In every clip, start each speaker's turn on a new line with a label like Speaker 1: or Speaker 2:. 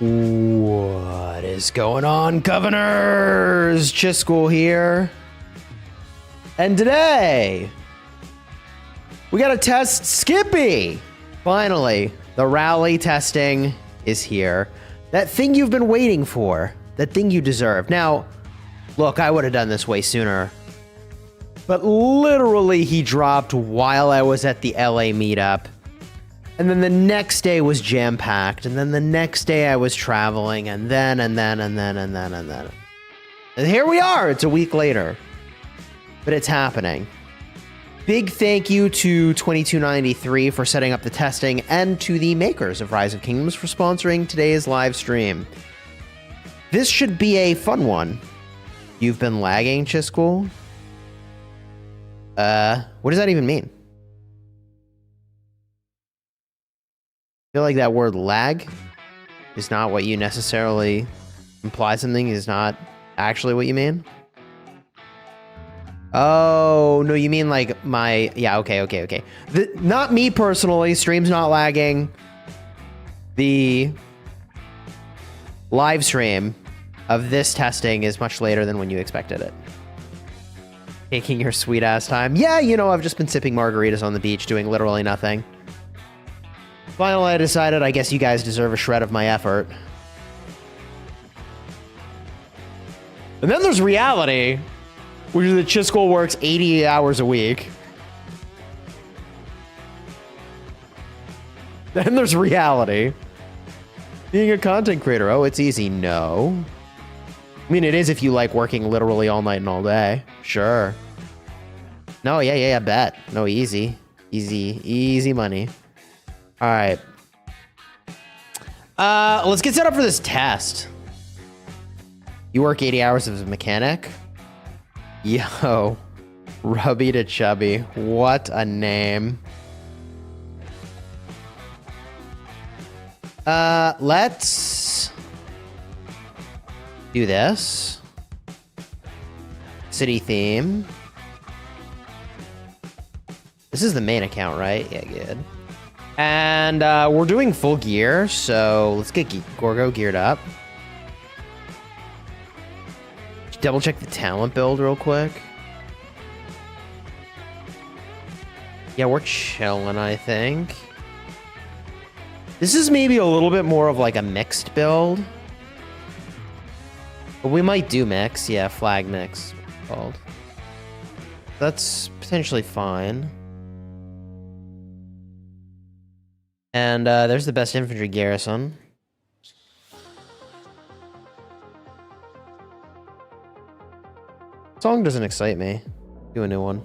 Speaker 1: What is going on, governors? Chisgule here. And today, we gotta test Skippy. Finally, the rally testing is here. That thing you've been waiting for. That thing you deserve. Now, look, I would have done this way sooner. But literally, he dropped while I was at the LA meetup. And then the next day was jam-packed. And then the next day I was traveling. And then. And here we are. It's a week later. But it's happening. Big thank you to 2293 for setting up the testing, and to the makers of Rise of Kingdoms for sponsoring today's live stream. This should be a fun one. You've been lagging, Chisgule? What does that even mean? I feel like that word lag is not what you necessarily imply. Something is not actually what you mean. Oh, no, you mean like my... Yeah, okay. Not me personally. Stream's not lagging. The live stream of this testing is much later than when you expected it. Taking your sweet ass time. Yeah, you know, I've just been sipping margaritas on the beach doing literally nothing. Finally, I decided I guess you guys deserve a shred of my effort. And then there's reality, which is that Chisgule works 80 hours a week. Then there's reality. Being a content creator, oh, it's easy. No. I mean, it is if you like working literally all night and all day. Sure. No, yeah, bet. No, easy. Easy money. All right. Let's get set up for this test. You work 80 hours as a mechanic? Yo, Rubby to Chubby. What a name. Let's do this. City theme. This is the main account, right? Yeah, good. And we're doing full gear, so let's get Gorgo geared up. Double check the talent build real quick. Yeah, we're chilling, I think. This is maybe a little bit more of like a mixed build. But we might do mix. Yeah, flag mix called. That's potentially fine. And there's the best infantry garrison. Song doesn't excite me. Do a new one.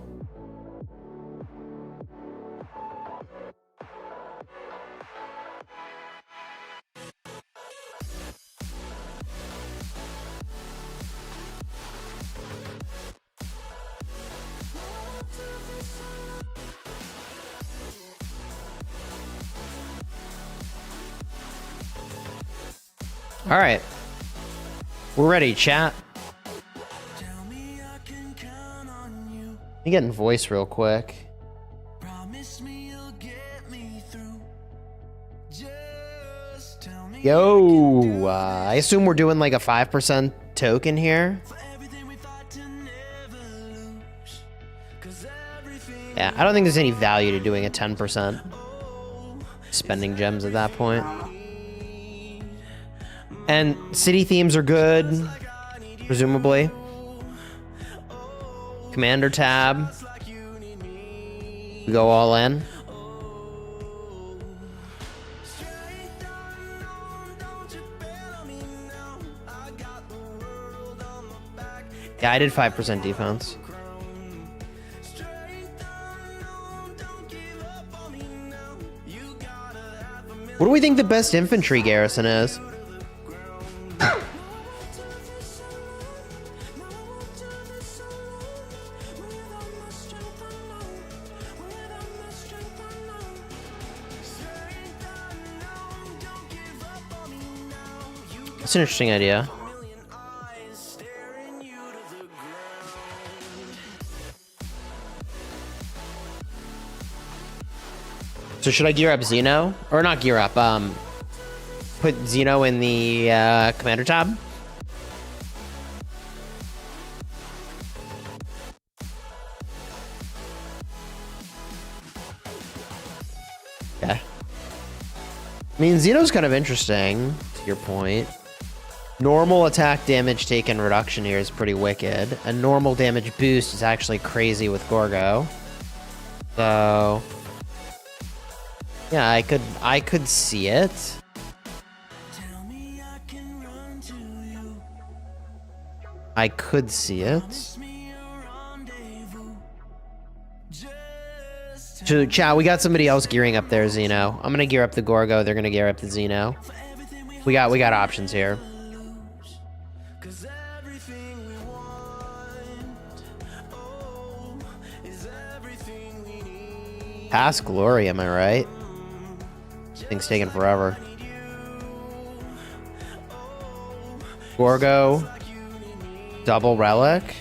Speaker 1: All right. We're ready, chat. Let me get in voice real quick. Yo, I assume we're doing like a 5% token here. Yeah, I don't think there's any value to doing a 10%. Spending gems at that point. And city themes are good, presumably. Commander tab. We go all in. Yeah, I did 5% defense. What do we think the best infantry garrison is? That's an interesting idea. So should I gear up Xeno? Or not gear up, put Xeno in the commander tab? Okay. I mean, Xeno's kind of interesting, to your point. Normal attack damage taken reduction here is pretty wicked. A normal damage boost is actually crazy with Gorgo. So... yeah, I could see it. I could see it. So, chat, we got somebody else gearing up there, Xeno. I'm gonna gear up the Gorgo, they're gonna gear up the Xeno. We got options here. Past glory, am I right? Thing's taking forever. Gorgo. Double relic.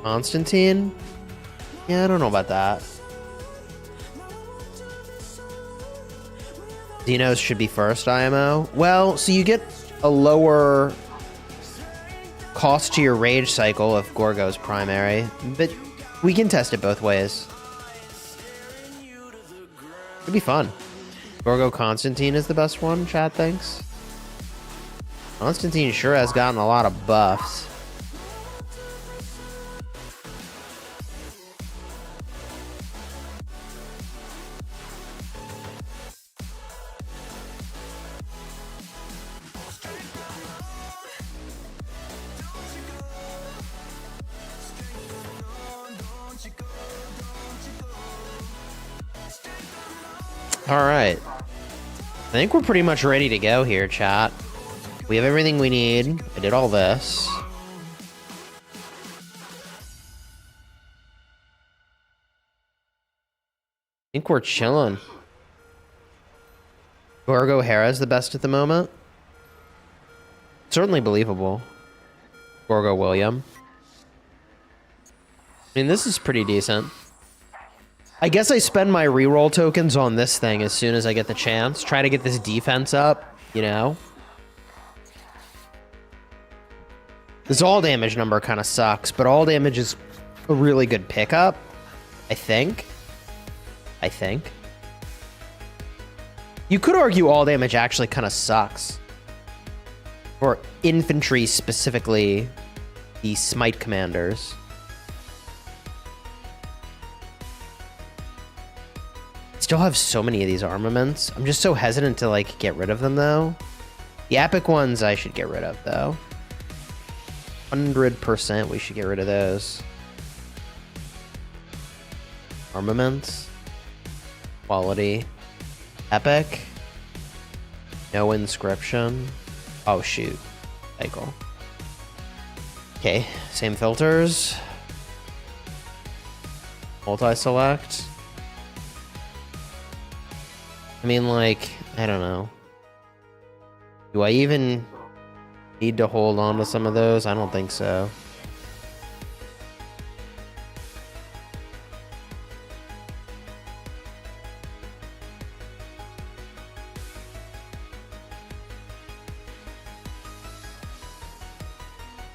Speaker 1: Constantine. Yeah, I don't know about that. Xenos should be first IMO. Well, so you get a lower cost to your rage cycle if Gorgo's primary, but we can test it both ways. It'd be fun. Gorgo Constantine is the best one, chat thinks. Constantine sure has gotten a lot of buffs. All right. I think we're pretty much ready to go here, chat. We have everything we need. I did all this. I think we're chilling. Gorgo Hera's the best at the moment. Certainly believable. Gorgo William. I mean, this is pretty decent. I guess I spend my reroll tokens on this thing as soon as I get the chance. Try to get this defense up, you know? This all damage number kind of sucks, but all damage is a really good pickup. I think. You could argue all damage actually kind of sucks. For infantry specifically, the smite commanders. Still have so many of these armaments. I'm just so hesitant to like get rid of them though. The epic ones I should get rid of though. 100% we should get rid of those. Armaments. Quality. Epic. No inscription. Oh shoot. Cycle. Okay, same filters. Multi-select. I mean, like, I don't know. Do I even need to hold on to some of those? I don't think so.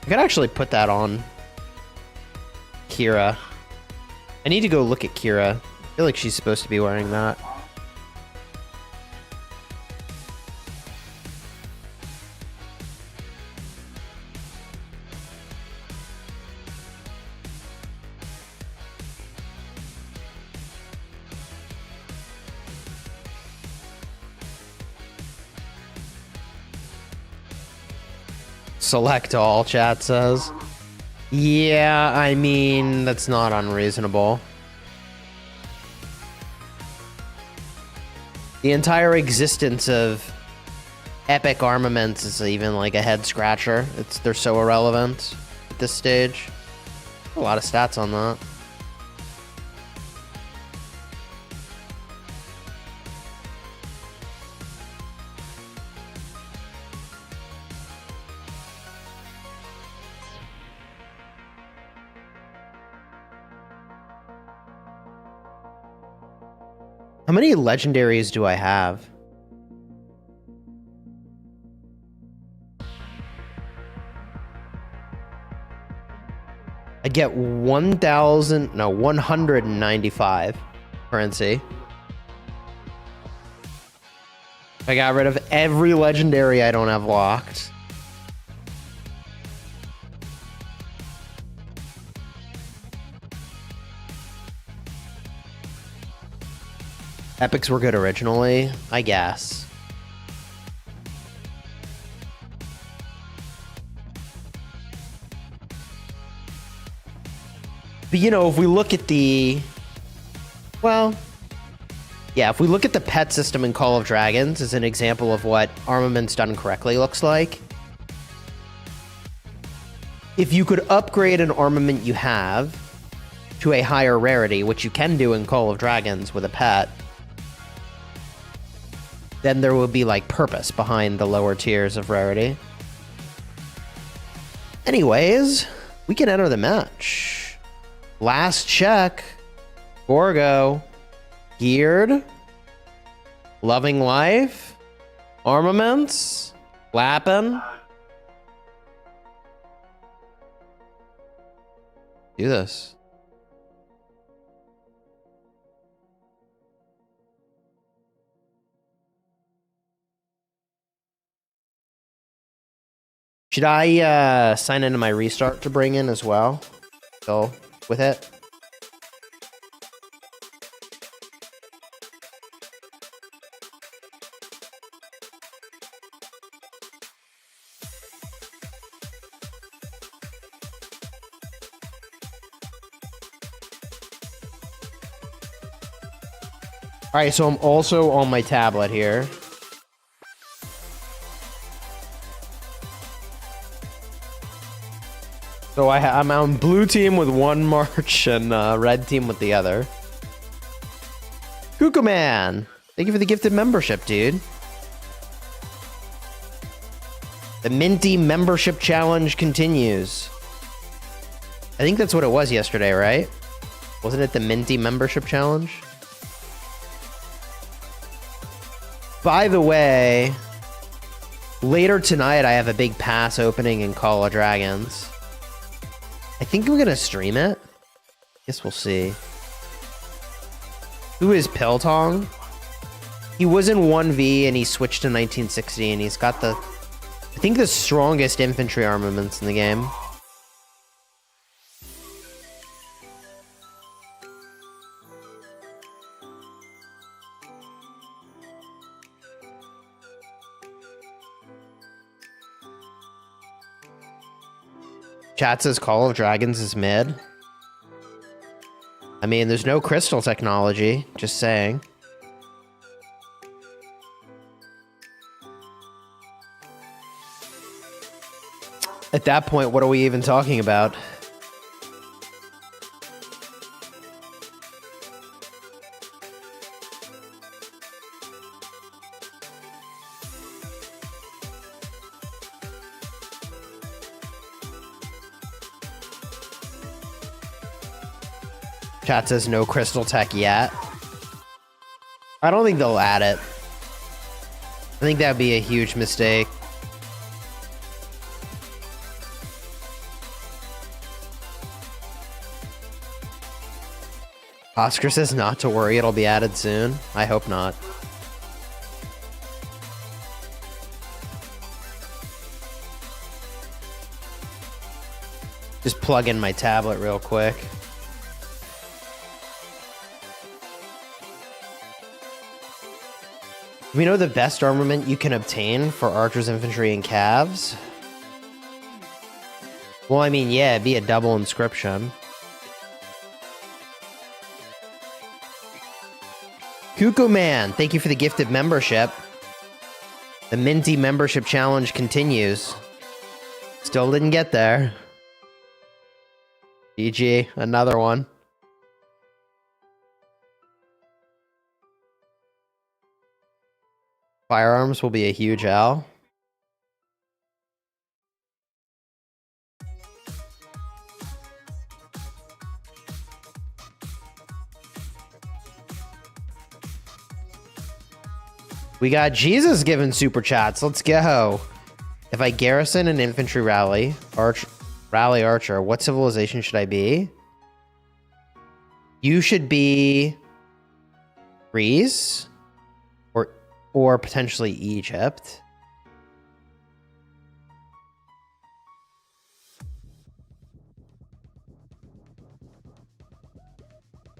Speaker 1: I could actually put that on Kira. I need to go look at Kira. I feel like she's supposed to be wearing that. Select all, chat says. Yeah, I mean, that's not unreasonable. The entire existence of epic armaments is even like a head scratcher. They're so irrelevant at this stage. A lot of stats on that. How many legendaries do I have? I get 195 currency. I got rid of every legendary I don't have locked. Epics were good originally, I guess. But you know, if we look at the... Well... Yeah, if we look at the pet system in Call of Dragons as an example of what armaments done correctly looks like. If you could upgrade an armament you have to a higher rarity, which you can do in Call of Dragons with a pet, then there will be like purpose behind the lower tiers of rarity. Anyways, we can enter the match. Last check. Gorgo. Geared. Loving life. Armaments. Lappin'. Do this. Should I sign into my restart to bring in as well? Go with it. All right, so I'm also on my tablet here. So I'm on blue team with one march and red team with the other. Cuckoo Man, thank you for the gifted membership, dude. The Minty membership challenge continues. I think that's what it was yesterday, right? Wasn't it the Minty membership challenge? By the way, later tonight I have a big pass opening in Call of Dragons. I think we're gonna stream it. Guess we'll see. Who is Piltong? He was in 1v and he switched to 1960 and he's got the, I think, the strongest infantry armaments in the game. Chat says Call of Dragons is mid. I mean, there's no crystal technology, just saying. At that point, what are we even talking about? Chat says no crystal tech yet. I don't think they'll add it. I think that'd be a huge mistake. Oscar says not to worry, it'll be added soon. I hope not. Just plug in my tablet real quick. We know the best armament you can obtain for archers, infantry, and calves. Well, I mean, yeah, it'd be a double inscription. Cuckoo Man, thank you for the gifted membership. The Minty membership challenge continues. Still didn't get there. GG, another one. Firearms will be a huge L. We got Jesus giving super chats. Let's go. If I garrison an infantry rally archer, what civilization should I be? You should be Greece or potentially Egypt.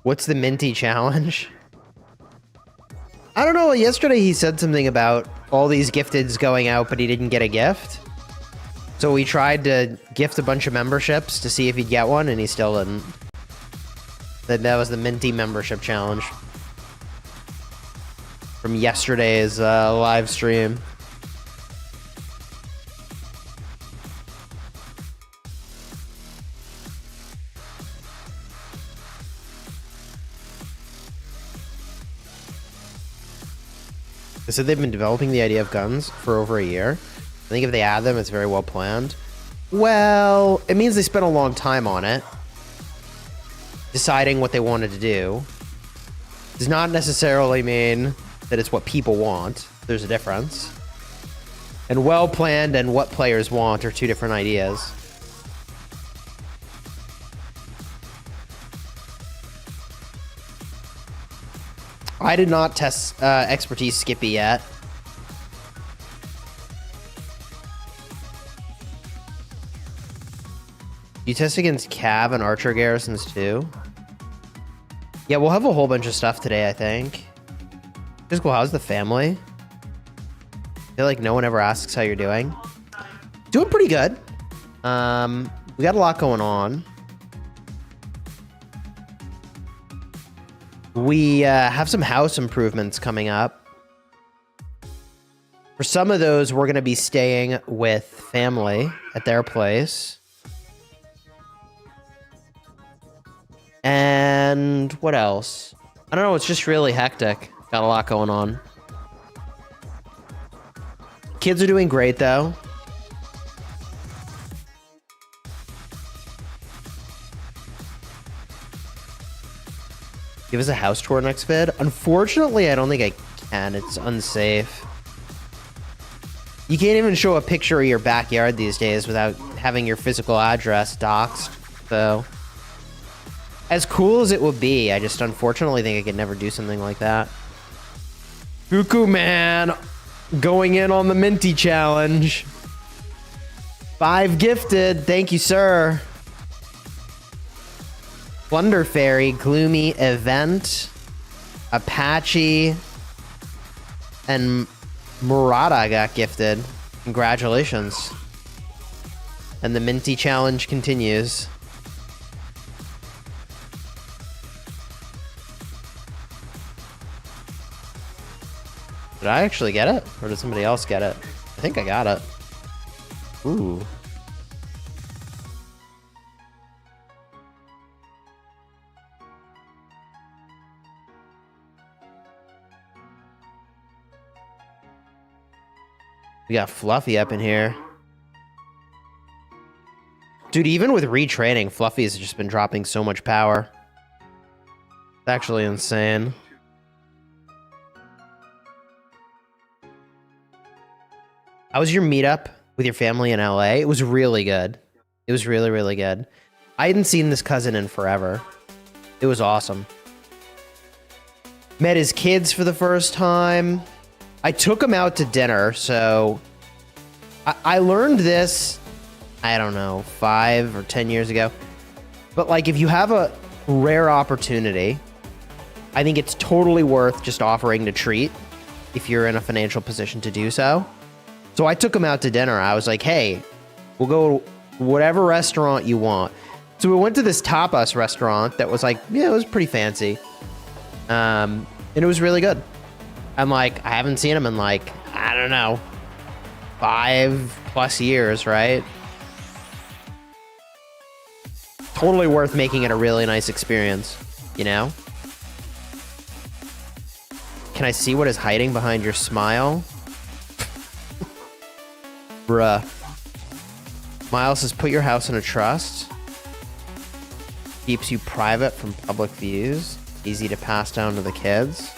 Speaker 1: What's the Minty challenge? I don't know. Yesterday he said something about all these gifteds going out, but he didn't get a gift. So we tried to gift a bunch of memberships to see if he'd get one, and he still didn't. That was the Minty membership challenge from yesterday's live stream. They said they've been developing the idea of guns for over a year. I think if they add them, it's very well planned. Well, it means they spent a long time on it, deciding what they wanted to do. Does not necessarily mean that it's what people want. There's a difference. And well planned and what players want are two different ideas. I did not test expertise Skippy yet. You test against Cav and Archer garrisons too? Yeah, we'll have a whole bunch of stuff today, I think. Chisgule, how's the family? I feel like no one ever asks how you're doing. Doing pretty good. We got a lot going on. We have some house improvements coming up. For some of those, we're going to be staying with family at their place. And what else? I don't know. It's just really hectic. Got a lot going on. Kids are doing great, though. Give us a house tour next vid. Unfortunately, I don't think I can. It's unsafe. You can't even show a picture of your backyard these days without having your physical address doxed. So, as cool as it would be, I just unfortunately think I could never do something like that. Cuckoo Man going in on the Minty challenge. 5 gifted. Thank you, sir. Plunder Fairy, Gloomy Event, Apache, and Murata got gifted. Congratulations. And the Minty challenge continues. Did I actually get it? Or did somebody else get it? I think I got it. Ooh. We got Fluffy up in here. Dude, even with retraining, Fluffy's just been dropping so much power. It's actually insane. How was your meetup with your family in LA? It was really good. It was really, really good. I hadn't seen this cousin in forever. It was awesome. Met his kids for the first time. I took him out to dinner, so I learned this, I don't know, 5 or 10 years ago. But like, if you have a rare opportunity, I think it's totally worth just offering to treat if you're in a financial position to do so. So I took him out to dinner. I was like, hey, we'll go whatever restaurant you want. So we went to this tapas restaurant that was like, yeah, it was pretty fancy. And it was really good. I'm like, I haven't seen them in like, I don't know, 5+ years, right? Totally worth making it a really nice experience, you know? Can I see what is hiding behind your smile? Bruh. Miles says, put your house in a trust. Keeps you private from public views. Easy to pass down to the kids.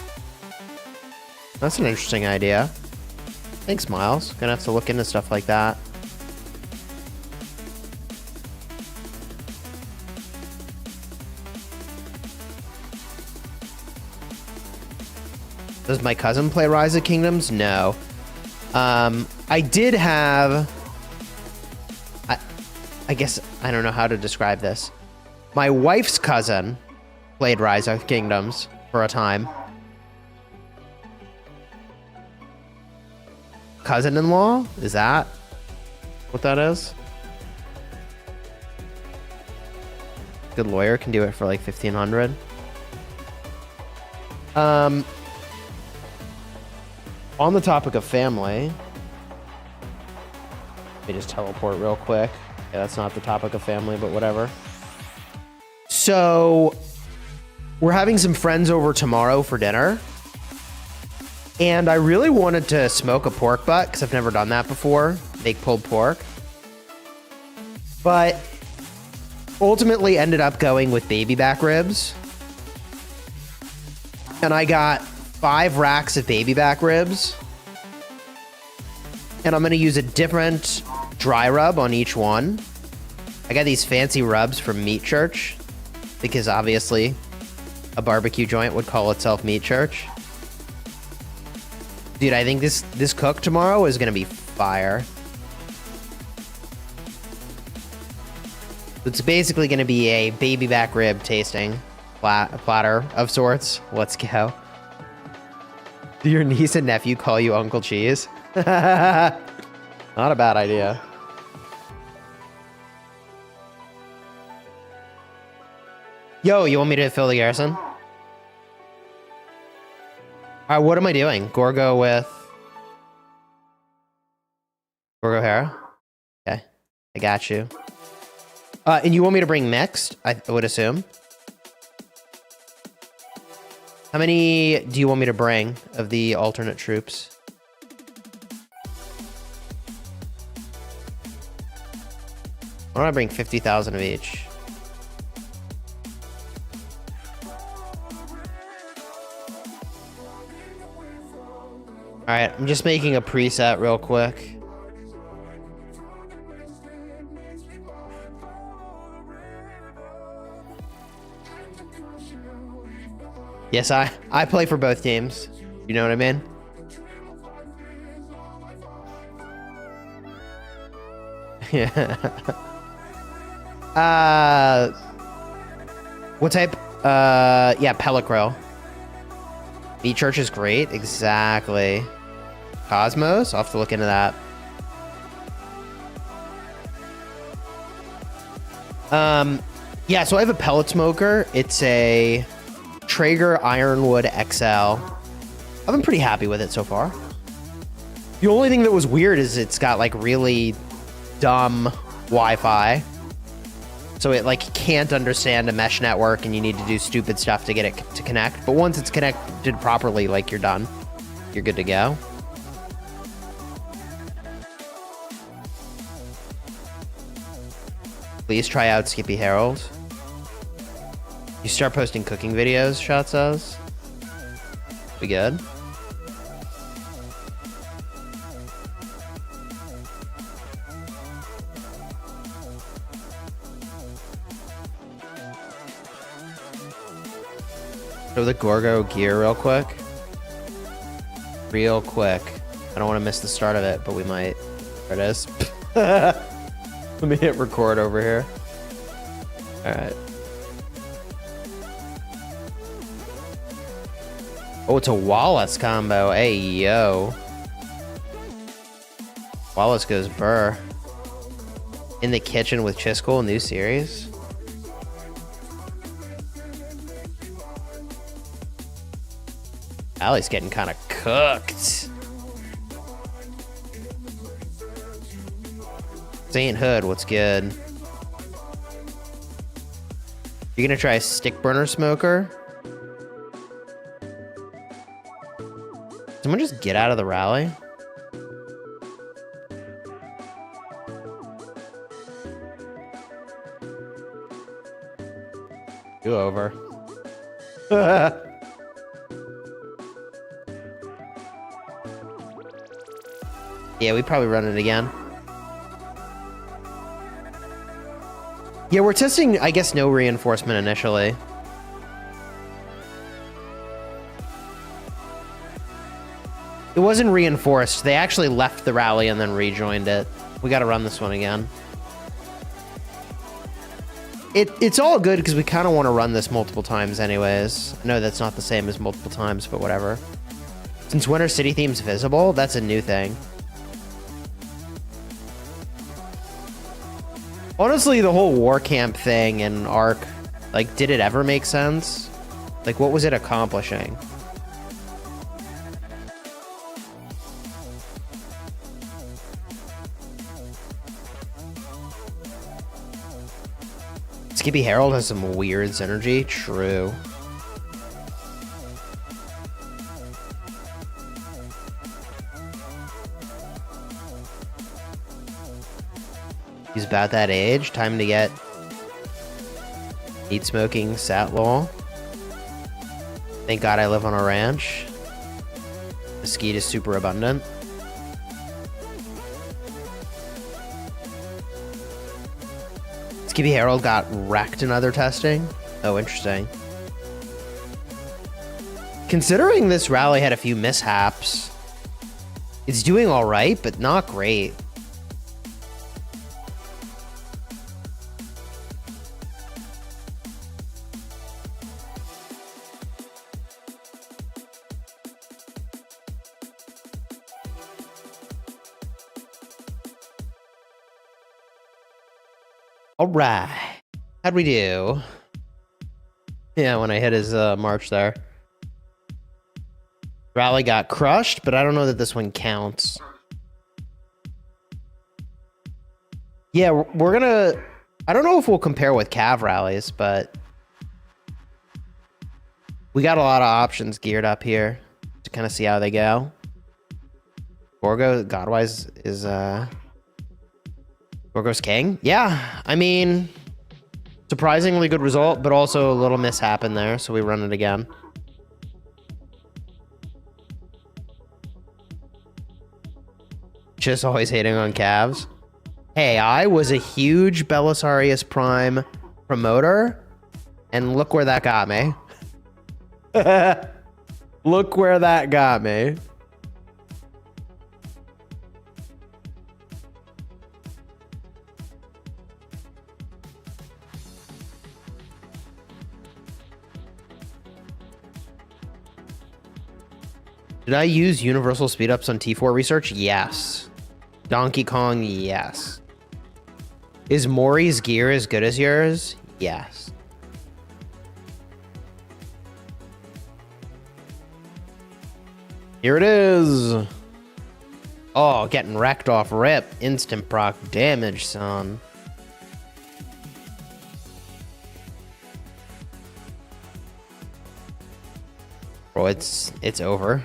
Speaker 1: That's an interesting idea. Thanks, Miles. Gonna have to look into stuff like that. Does my cousin play Rise of Kingdoms? No. I did have... I guess I don't know how to describe this. My wife's cousin played Rise of Kingdoms for a time. Cousin-in-law? Is that what that is? Good lawyer can do it for like 1,500. On the topic of family, let me just teleport real quick. Yeah, that's not the topic of family, but whatever. So, we're having some friends over tomorrow for dinner. And I really wanted to smoke a pork butt, because I've never done that before. Make pulled pork. But, ultimately ended up going with baby back ribs. And I got 5 racks of baby back ribs. And I'm going to use a different dry rub on each one. I got these fancy rubs from Meat Church, because obviously a barbecue joint would call itself Meat Church. Dude, I think this cook tomorrow is going to be fire. It's basically going to be a baby back rib tasting platter of sorts. Let's go. Do your niece and nephew call you Uncle Cheese? Not a bad idea. Yo, you want me to fill the garrison? Alright, what am I doing? Gorgo with... Gorgo Hera? Okay, I got you. And you want me to bring mixed, I would assume? How many do you want me to bring of the alternate troops? Why don't I bring 50,000 of each? Alright, I'm just making a preset real quick. Yes, I play for both teams. You know what I mean? Yeah. What type? Yeah, Pellicro. Meat Church is great. Exactly. Cosmos? I'll have to look into that. Yeah, so I have a pellet smoker. It's a Traeger Ironwood XL. I've been pretty happy with it so far. The only thing that was weird is it's got like really dumb Wi-Fi. So it like can't understand a mesh network and you need to do stupid stuff to get it to connect. But once it's connected properly, like you're done. You're good to go. Please try out Skippy Harold. You start posting cooking videos, Shot says. We good? Show the Gorgo gear real quick. Real quick. I don't want to miss the start of it, but we might. There it is. Let me hit record over here. Alright. Oh, it's a Wallace combo. Hey, yo. Wallace goes burr. In the kitchen with Chisgule, new series. Allie's getting kind of cooked. Saint Hood, what's good? You gonna try a stick burner smoker? Someone just get out of the rally? You over. Yeah, we probably run it again. Yeah, we're testing, I guess, no reinforcement initially. It wasn't reinforced. They actually left the rally and then rejoined it. We got to run this one again. It's all good because we kind of want to run this multiple times anyways. I know that's not the same as multiple times, but whatever. Since Winter City theme's visible, that's a new thing. Honestly, the whole war camp thing and Arc, like, did it ever make sense? Like, what was it accomplishing? Skippy Herald has some weird synergy. True. He's about that age. Time to get meat smoking Satlaw. Thank God I live on a ranch. Mesquite is super abundant. Skippy Herald got wrecked in other testing. Oh, interesting. Considering this rally had a few mishaps, it's doing all right, but not great. All right. How'd we do? Yeah, when I hit his march there. Rally got crushed, but I don't know that this one counts. Yeah, we're gonna... I don't know if we'll compare with Cav rallies, but... we got a lot of options geared up here to kind of see how they go. Gorgo, Godwise is... Gorgo's king? Yeah, I mean, surprisingly good result, but also a little mishap in there, so we run it again. Just always hating on Cavs. Hey, I was a huge Belisarius Prime promoter, and look where that got me. Look where that got me. Did I use universal speedups on T4 research? Yes. Donkey Kong? Yes. Is Maury's gear as good as yours? Yes. Here it is. Oh, getting wrecked off rip. Instant proc damage, son. Bro, it's over.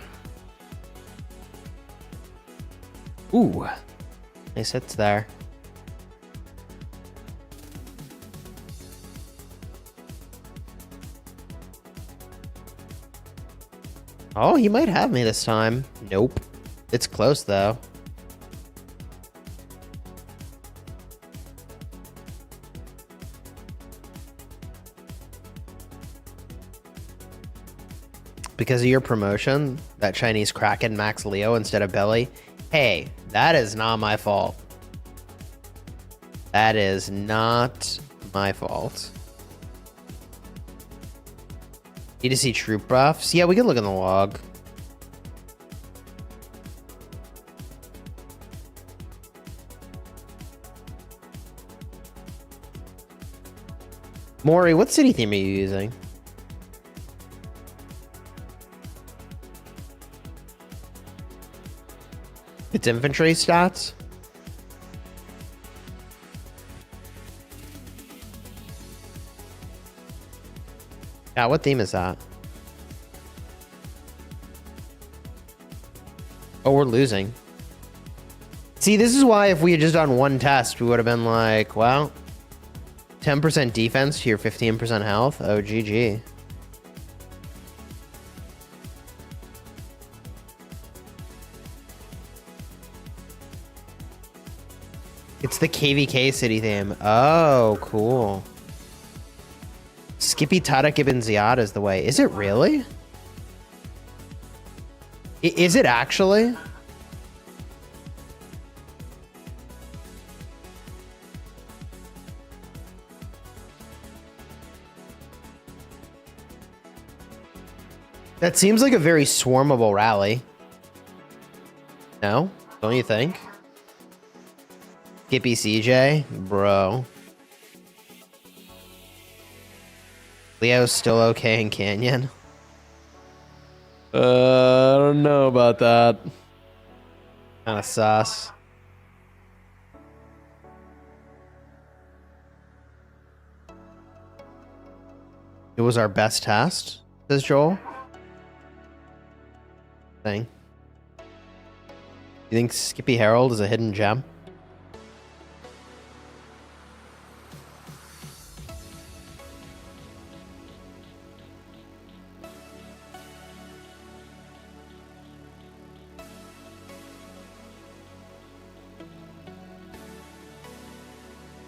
Speaker 1: Ooh, nice hits there. Oh, he might have me this time. Nope. It's close, though. Because of your promotion, that Chinese Kraken Max Leo instead of Belly. Hey, that is not my fault. That is not my fault. Need to see troop buffs? Yeah, we can look in the log. Maury, what city theme are you using? It's infantry stats? Yeah, what theme is that? Oh, we're losing. See, this is why if we had just done one test, we would have been like, well, 10% defense to your 15% health. Oh, GG. It's the KVK city theme. Oh, cool. Skippy Tariq ibn Ziyad is the way. Is it really? Is it actually? That seems like a very swarmable rally. No? Don't you think? Skippy CJ? Bro. Leo's still okay in Canyon? I don't know about that. Kinda sus. It was our best test, says Joel. Thing. You think Skippy Herald is a hidden gem?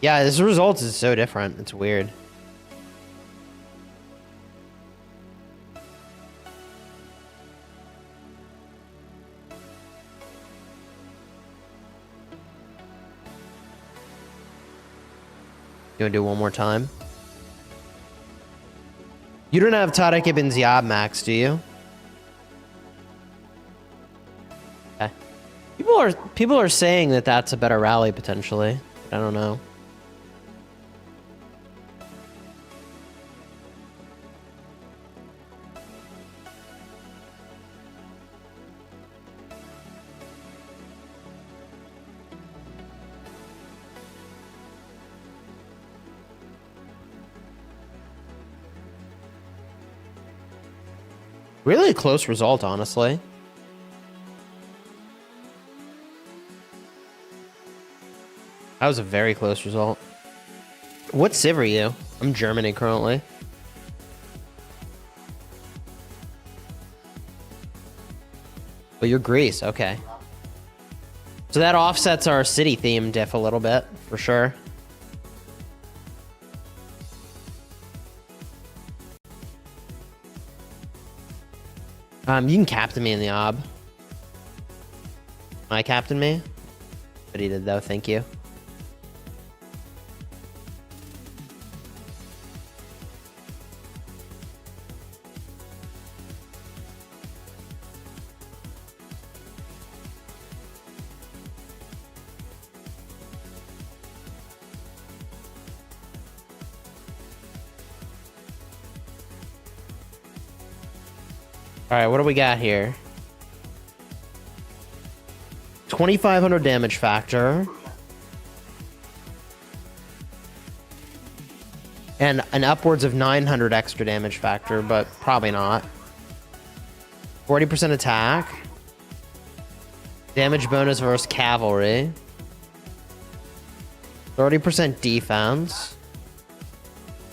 Speaker 1: Yeah, this result is so different. It's weird. You wanna do one more time? You don't have Tariq ibn Ziyad max, do you? Okay. People are saying that that's a better rally potentially. I don't know. Really a close result, honestly. That was a very close result. What civ are you? I'm Germany currently. Oh, you're Greece. Okay. So that offsets our city theme diff a little bit, for sure. You can captain me in the ob. My captain me? But he did though, thank you. Alright, what do we got here? 2,500 damage factor. And an upwards of 900 extra damage factor, but probably not. 40% attack. Damage bonus versus cavalry. 30% defense.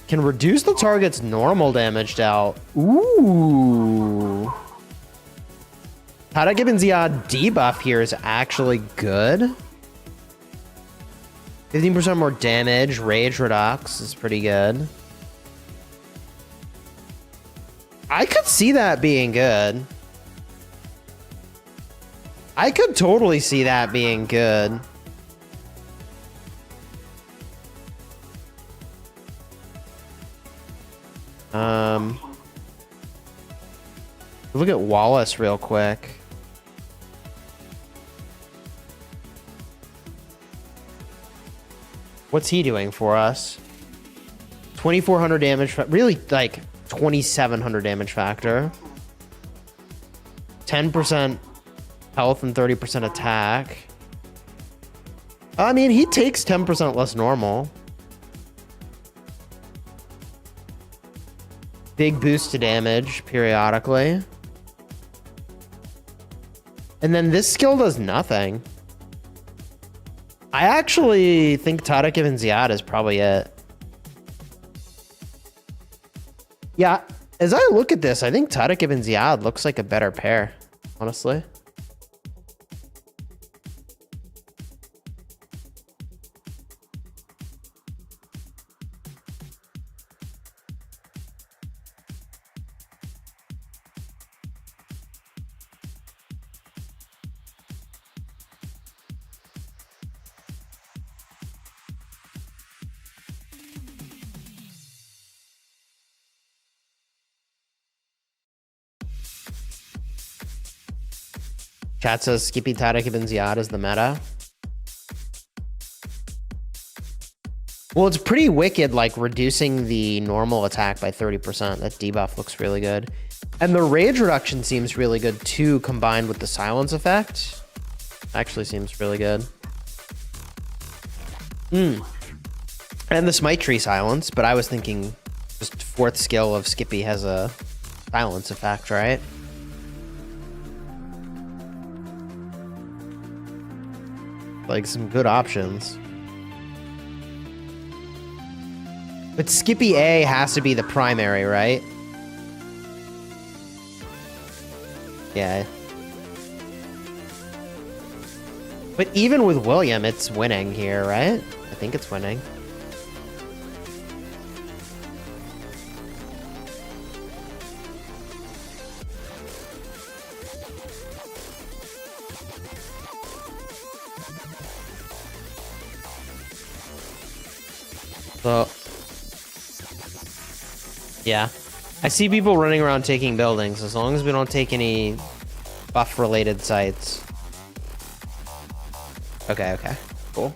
Speaker 1: Can reduce the target's normal damage dealt. Ooh. Tariq ibn Ziyad debuff here is actually good. 15% more damage. Rage Redux is pretty good. I could see that being good. I could totally see that being good. Look at Wallace real quick. What's he doing for us? 2400 damage, really like 2700 damage factor. 10% health and 30% attack. I mean, he takes 10% less normal. Big boost to damage periodically. And then this skill does nothing. I actually think Tariq ibn Ziyad is probably it. Yeah, as I look at this, I think Tariq ibn Ziyad looks like a better pair, honestly. Chat says Skippy Tariq ibn Ziyad is the meta. Well, it's pretty wicked, like reducing the normal attack by 30%. That debuff looks really good. And the rage reduction seems really good too, combined with the silence effect. Actually seems really good. And the smite tree silence, but I was thinking just fourth skill of Skippy has a silence effect, right? Like some good options. But Skippy A has to be the primary, right? Yeah. But even with William, it's winning here, right? I think it's winning. So, yeah. I see people running around taking buildings, as long as we don't take any buff-related sites. Okay, cool.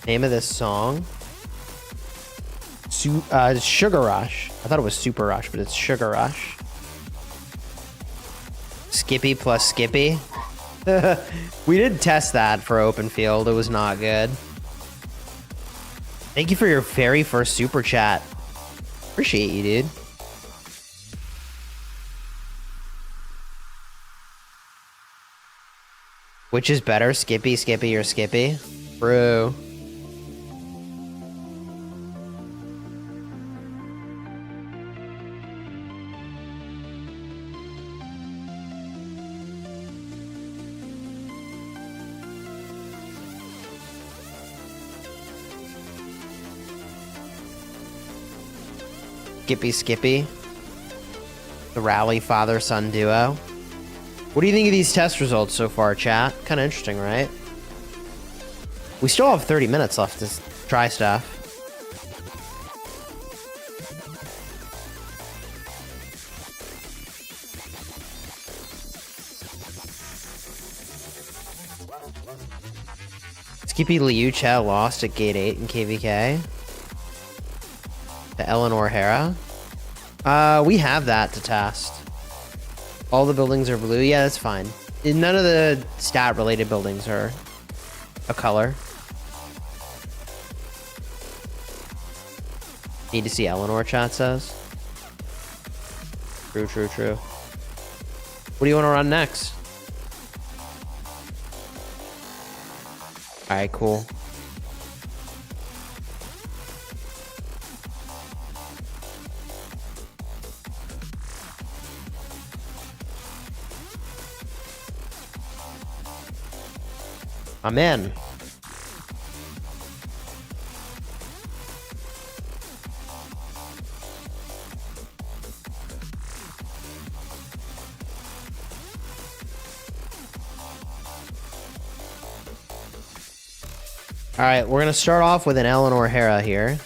Speaker 1: Name of this song? Sugar Rush. I thought it was Super Rush, but it's Sugar Rush. Skippy plus Skippy. We did test that for open field. It was not good. Thank you for your very first super chat. Appreciate you, dude. Which is better, Skippy, Skippy, or Skippy? Bro. Skippy Skippy. The Rally father-son duo. What do you think of these test results so far, chat? Kind of interesting, right? We still have 30 minutes left to try stuff. Skippy Liu Cha lost at Gate 8 in KVK. To Eleanor Hera. We have that to test. All the buildings are blue. Yeah, that's fine. None of the stat-related buildings are a color. Need to see Eleanor, chat says. True, true, true. What do you want to run next? Alright, cool. I'm in. All right, we're gonna start off with an Eleanor Hera here.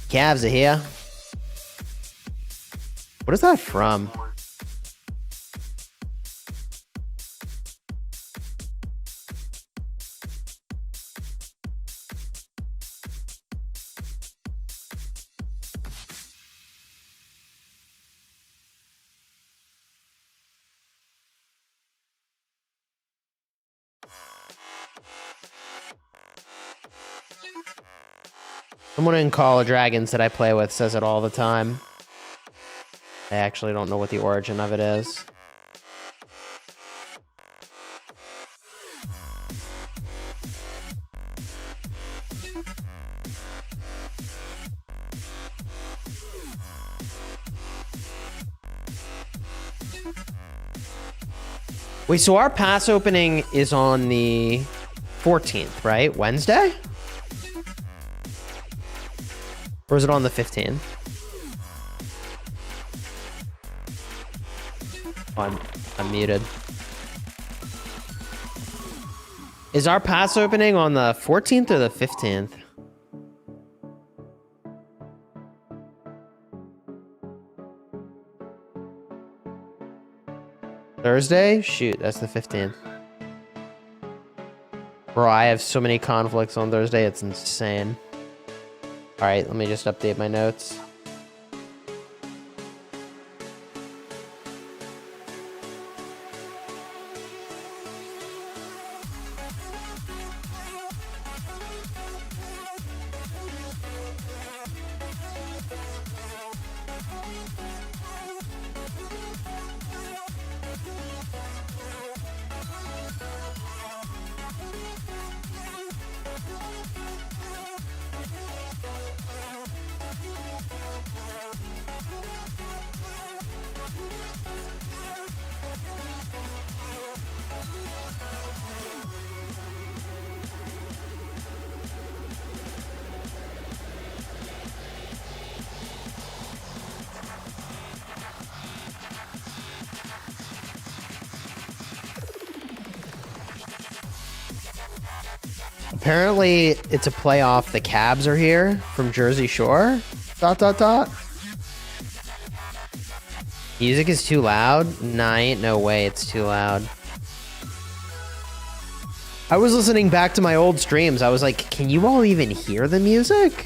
Speaker 1: Cavs are here. What is that from? Someone in Call of Dragons that I play with says it all the time. I actually don't know what the origin of it is. Wait, so our pass opening is on the 14th, right? Wednesday? Or is it on the 15th? Oh, I'm muted. Is our pass opening on the 14th or the 15th? Thursday? Shoot, that's the 15th. Bro, I have so many conflicts on Thursday, it's insane. All right, let me just update my notes. Apparently, it's a playoff. The Cavs are here from Jersey Shore. ... Music is too loud? Nah, ain't no way it's too loud. I was listening back to my old streams. I was like, can you all even hear the music?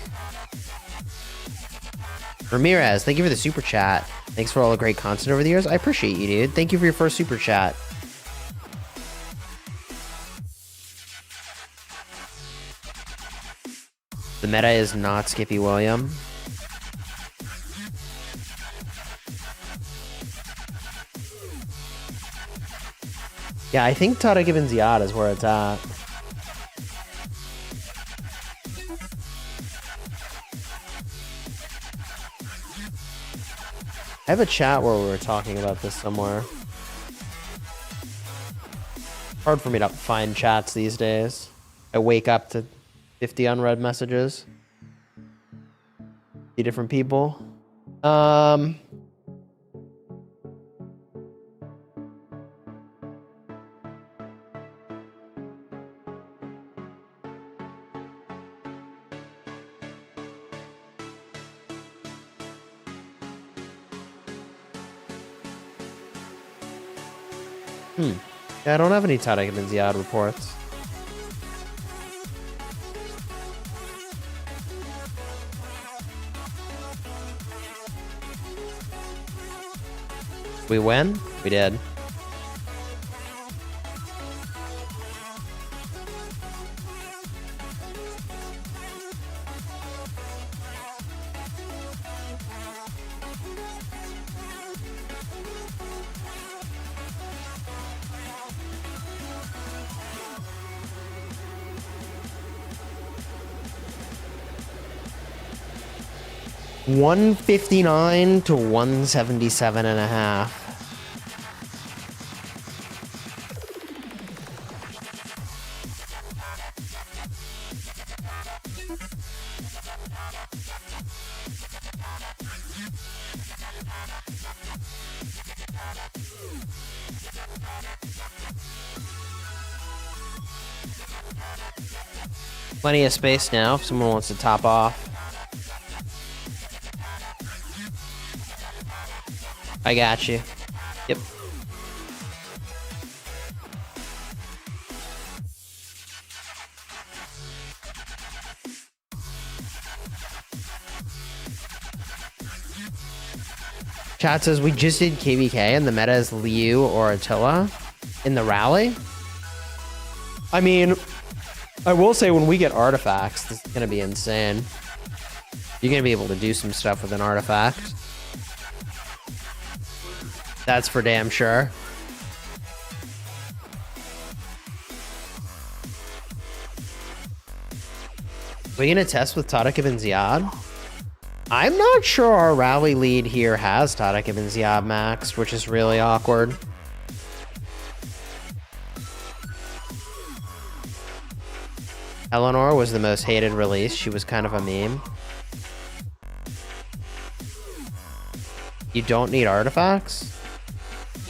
Speaker 1: Ramirez, thank you for the super chat. Thanks for all the great content over the years. I appreciate you, dude. Thank you for your first super chat. The meta is not Skippy William. Yeah, I think Tariq Ibn Ziyad is where it's at. I have a chat where we were talking about this somewhere. Hard for me to find chats these days. I wake up to 50 unread messages. See different people. Yeah, I don't have any Tariq Ibn Ziyad reports. We win? We did. $159 to $177.5. Plenty of space now if someone wants to top off. I got you. Yep. Chat says we just did KVK and the meta is Liu or Attila in the rally. I mean, I will say when we get artifacts, this is going to be insane. You're going to be able to do some stuff with an artifact. That's for damn sure. Are we going to test with Tariq ibn Ziyad? I'm not sure our rally lead here has Tariq ibn Ziyad maxed, which is really awkward. Eleanor was the most hated release. She was kind of a meme. You don't need artifacts?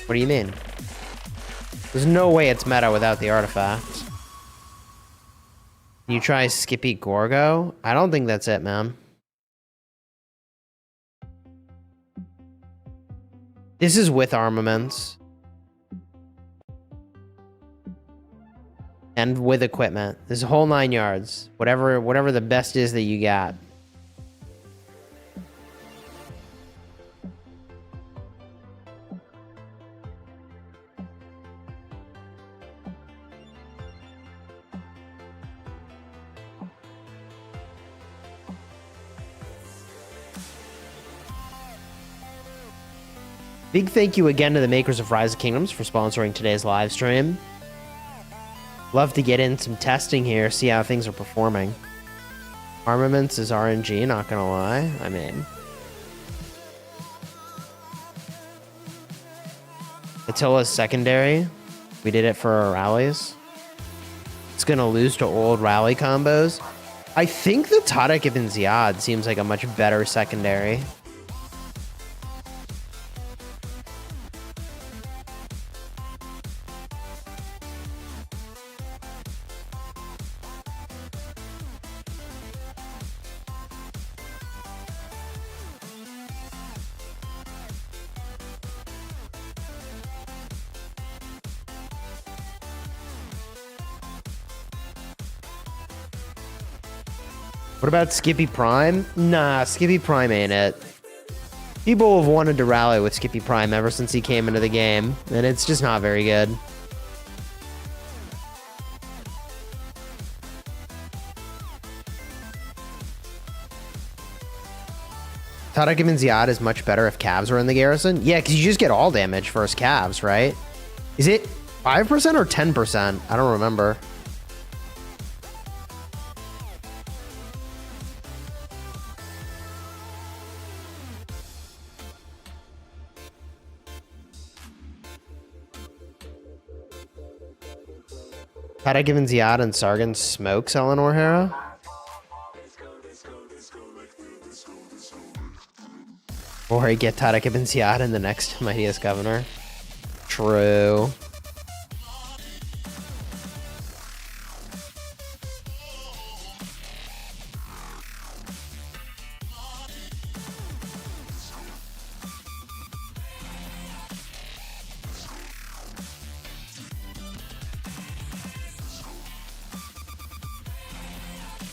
Speaker 1: What do you mean? There's no way it's meta without the artifact. You try Skippy Gorgo? I don't think that's it, man. This is with armaments. And with equipment. There's a whole 9 yards. Whatever the best is that you got. Big thank you again to the makers of Rise of Kingdoms for sponsoring today's live stream. Love to get in some testing here, see how things are performing. Armaments is RNG, not gonna lie. I mean, Attila's secondary. We did it for our rallies. It's gonna lose to old rally combos. I think the Tariq ibn Ziyad seems like a much better secondary. What about Skippy Prime? Nah, Skippy Prime ain't it. People have wanted to rally with Skippy Prime ever since he came into the game, and it's just not very good. Tariq ibn Ziyad is much better if calves are in the garrison. Yeah, because you just get all damage first calves, right? Is it 5% or 10%? I don't remember. Tariq ibn Ziyad and Sargon smokes Eleanor Hera? Or I get Tariq ibn Ziyad in the next mightiest governor. True.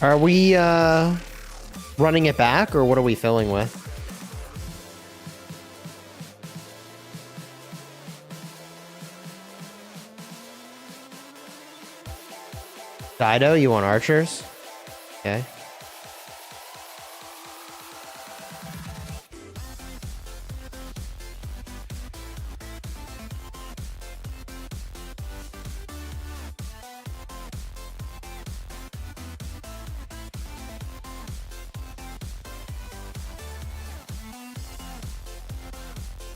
Speaker 1: Are we running it back, or what are we filling with? Dido, you want archers? Okay.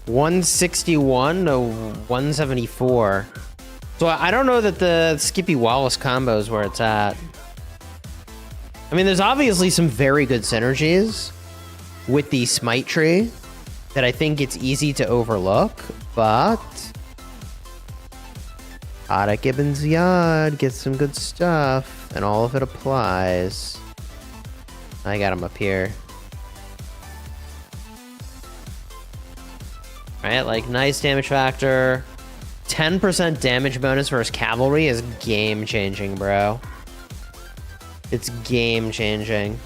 Speaker 1: $161 to $174. So I don't know that the Skippy Wallace combo is where it's at. I mean, there's obviously some very good synergies with the Smite tree that I think it's easy to overlook, but Tadek Ibn Ziyad gets some good stuff, and all of it applies. I got him up here. Alright, like, nice damage factor. 10% damage bonus versus cavalry is game-changing, bro. It's game-changing.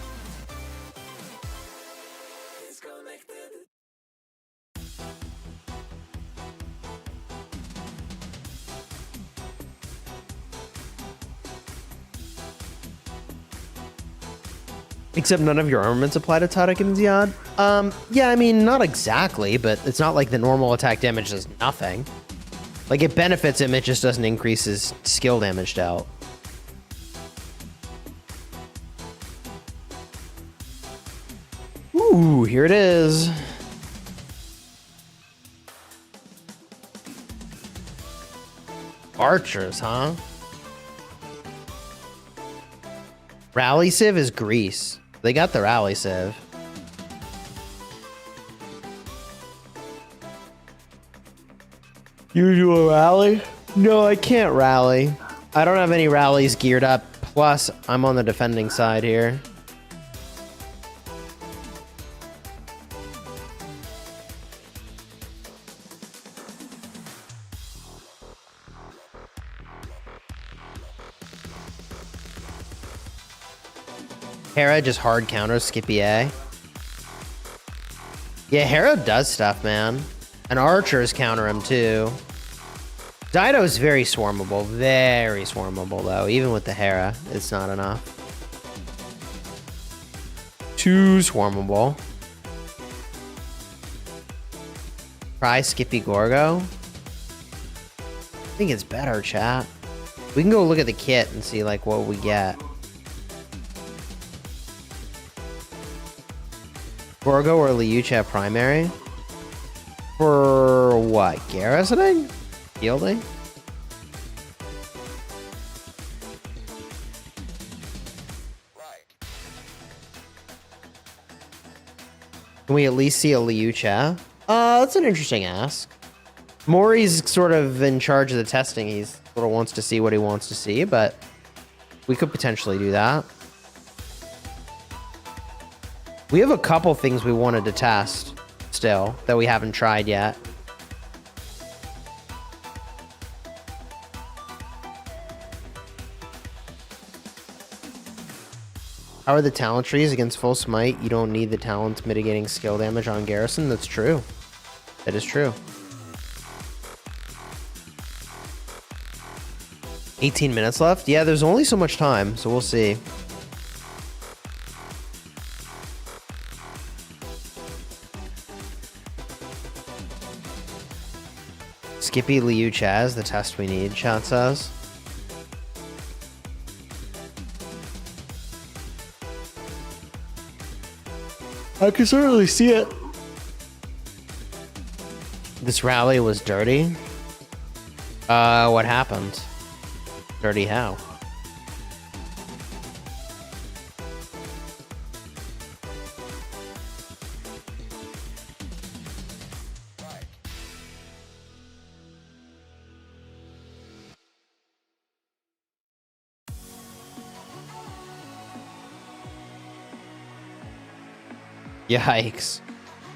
Speaker 1: Except none of your armaments apply to Tadek and Ziyad. Yeah, I mean, not exactly, but it's not like the normal attack damage does nothing. Like, it benefits him, it just doesn't increase his skill damage dealt. Ooh, here it is. Archers, huh? Rally Civ is Greece. They got the Rally Civ. You do a rally? No, I can't rally. I don't have any rallies geared up. Plus, I'm on the defending side here. Hera just hard counters Scipio. Yeah, Hera does stuff, man. And archers counter him too. Dido is very swarmable, though. Even with the Hera, it's not enough. Too swarmable. Try Skippy Gorgo. I think it's better, chat. We can go look at the kit and see like what we get. Gorgo or Liucha primary? For what? Garrisoning? Fielding? Can we at least see a Liucha? That's an interesting ask. Maury's sort of in charge of the testing. He sort of wants to see what he wants to see, but we could potentially do that. We have a couple things we wanted to test still that we haven't tried yet. How are the talent trees against full smite? You don't need the talents mitigating skill damage on garrison. That's true. That is true. 18 minutes left? Yeah, there's only so much time, so we'll see. Skippy Liu Chaz, the test we need, chat says. I can certainly see it. This rally was dirty. What happened? Dirty how? Yikes.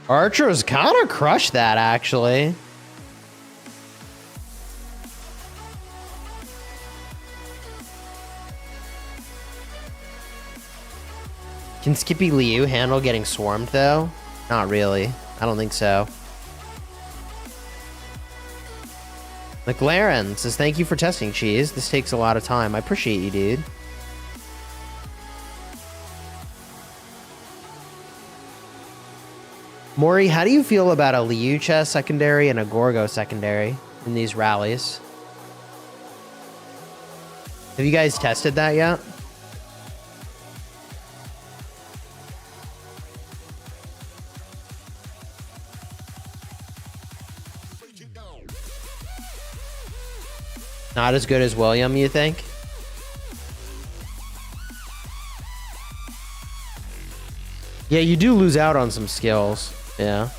Speaker 1: Archers kind of crushed that, actually. Can Skippy Liu handle getting swarmed, though? Not really. I don't think so. McLaren says, thank you for testing, Cheese. This takes a lot of time. I appreciate you, dude. Maury, how do you feel about a Liucha secondary and a Gorgo secondary in these rallies? Have you guys tested that yet? Not as good as William, you think? Yeah, you do lose out on some skills. Yeah.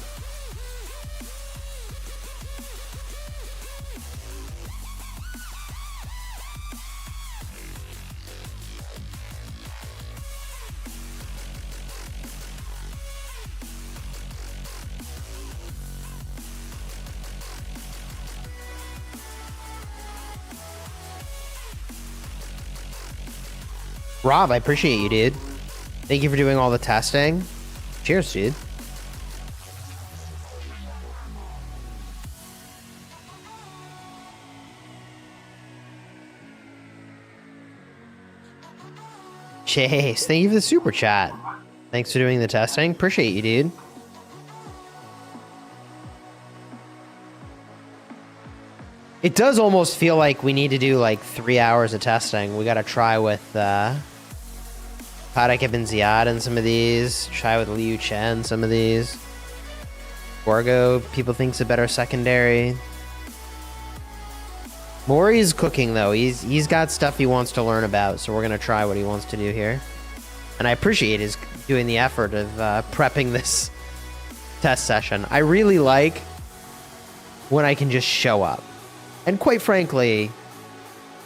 Speaker 1: Rob, I appreciate you, dude. Thank you for doing all the testing. Cheers, dude. Chase, thank you for the super chat. Thanks for doing the testing. Appreciate you, dude. It does almost feel like we need to do like 3 hours of testing. We got to try with Patek Ibn Ziyad and some of these. Try with Liu Chen some of these. Gorgo, people think's a better secondary. Maury's cooking though. He's got stuff he wants to learn about, so we're gonna try what he wants to do here. And I appreciate his doing the effort of prepping this test session. I really like when I can just show up. And quite frankly,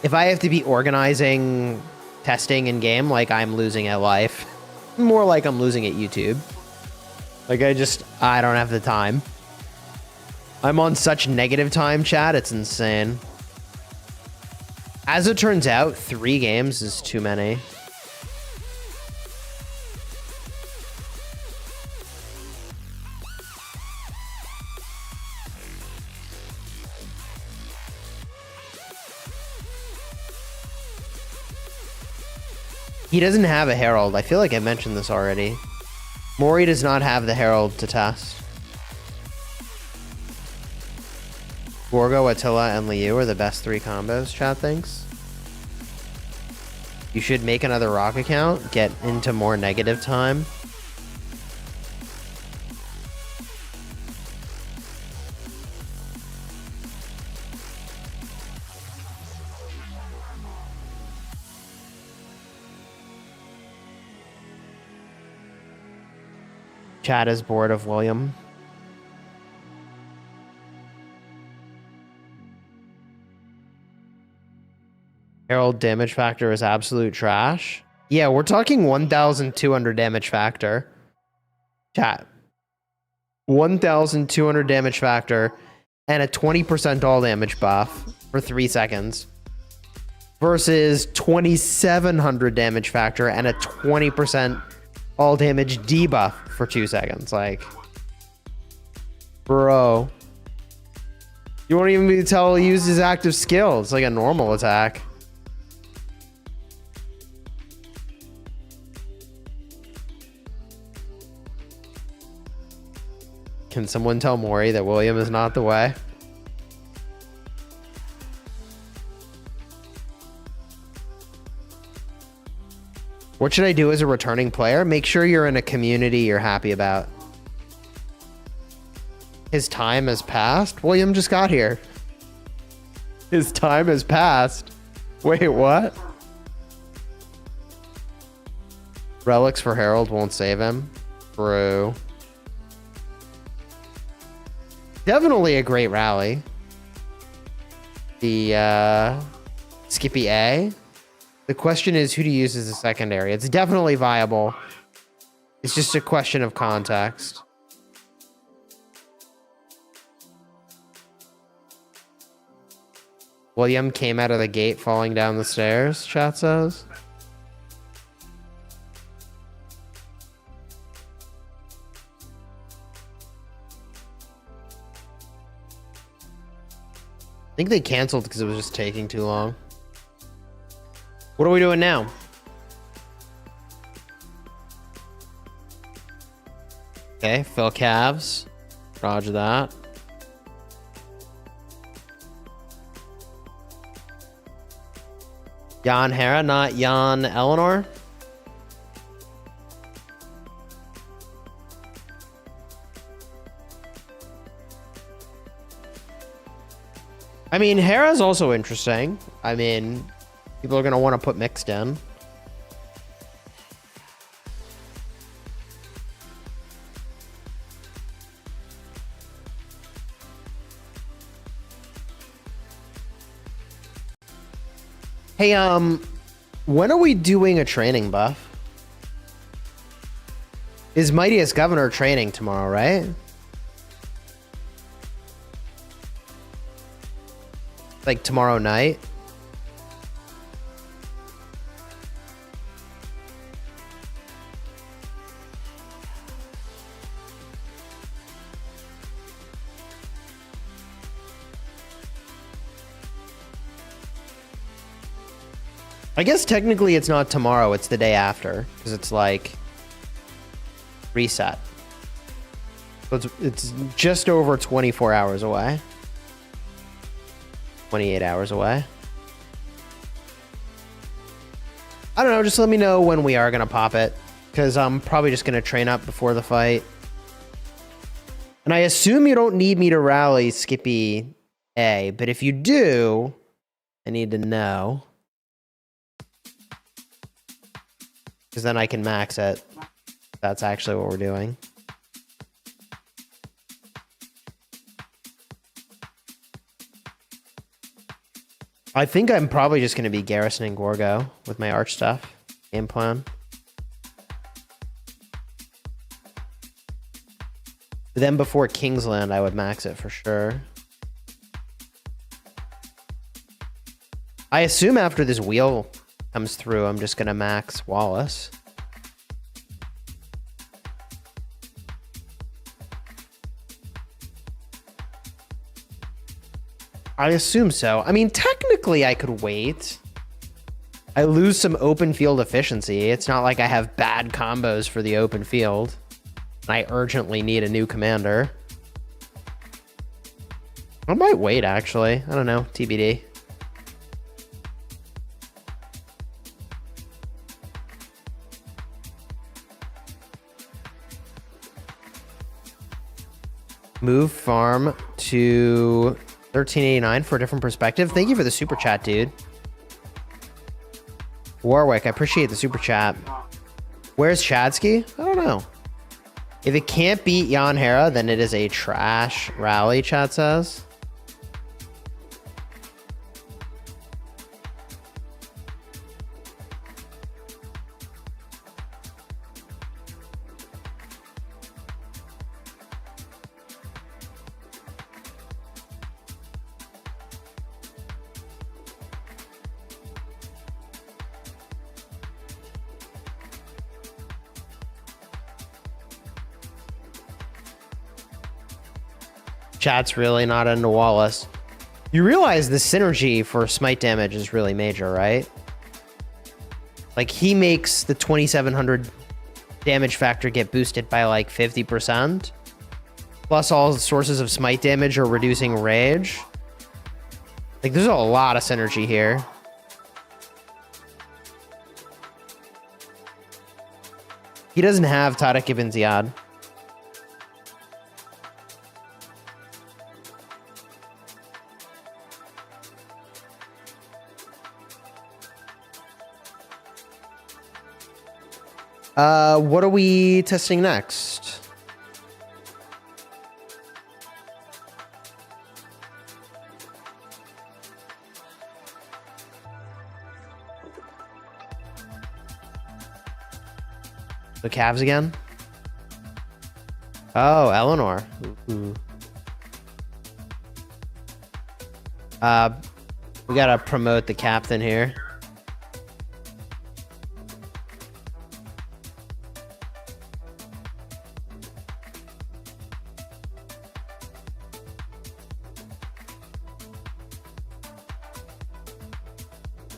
Speaker 1: if I have to be organizing testing in game, like I'm losing at life, more like I'm losing at YouTube. Like I don't have the time. I'm on such negative time, chat. It's insane. As it turns out, 3 games is too many. He doesn't have a Herald. I feel like I mentioned this already. Maury does not have the Herald to test. Gorgo, Attila, and Liu are the best 3 combos, chat thinks. You should make another rock account, get into more negative time. Chat is bored of William. Herald damage factor is absolute trash. Yeah, we're talking 1,200 damage factor. Chat. 1,200 damage factor and a 20% all damage buff for 3 seconds. Versus 2,700 damage factor and a 20% all damage debuff for 2 seconds. Like, bro. You won't even be able to tell he used his active skill. It's like a normal attack. Can someone tell Maury that William is not the way? What should I do as a returning player? Make sure you're in a community you're happy about. His time has passed? William just got here. His time has passed. Wait, what? Relics for Herald won't save him. Bro. Definitely a great rally. The Scipio A. The question is who to use as a secondary. It's definitely viable. It's just a question of context. William came out of the gate falling down the stairs, chat says. I think they canceled because it was just taking too long. What are we doing now? Okay, fill calves. Roger that. Jan Hera, not Jan Eleanor. I mean, Hera's also interesting. I mean, people are going to want to put mixed in. Hey, when are we doing a training buff? Is Mightiest Governor training tomorrow, right? Like tomorrow night? I guess technically it's not tomorrow, it's the day after, because it's like reset. So it's just over 24 hours away. 28 hours away. I don't know, just let me know when we are going to pop it, because I'm probably just going to train up before the fight. And I assume you don't need me to rally Scipio A, but if you do, I need to know. Because then I can max it. That's actually what we're doing. I think I'm probably just going to be garrisoning Gorgo with my arch stuff. Game plan. But then before Kingsland, I would max it for sure. I assume after this wheel comes through, I'm just going to max Wallace. I assume so. I mean, technically I could wait. I lose some open field efficiency. It's not like I have bad combos for the open field. I urgently need a new commander. I might wait, actually. I don't know. TBD. Move farm to 1389 for a different perspective. Thank you for the super chat, dude. Warwick, I appreciate the super chat. Where's Chadsky? I don't know. If it can't beat Jan Hera, then it is a trash rally, chat says. Chat's really not into Wallace. You realize the synergy for smite damage is really major, right? Like, he makes the 2700 damage factor get boosted by like 50%. Plus all sources of smite damage are reducing rage. Like, there's a lot of synergy here. He doesn't have Tariq ibn Ziyad. What are we testing next? The calves again? Oh, Eleanor. Ooh. We gotta promote the captain here.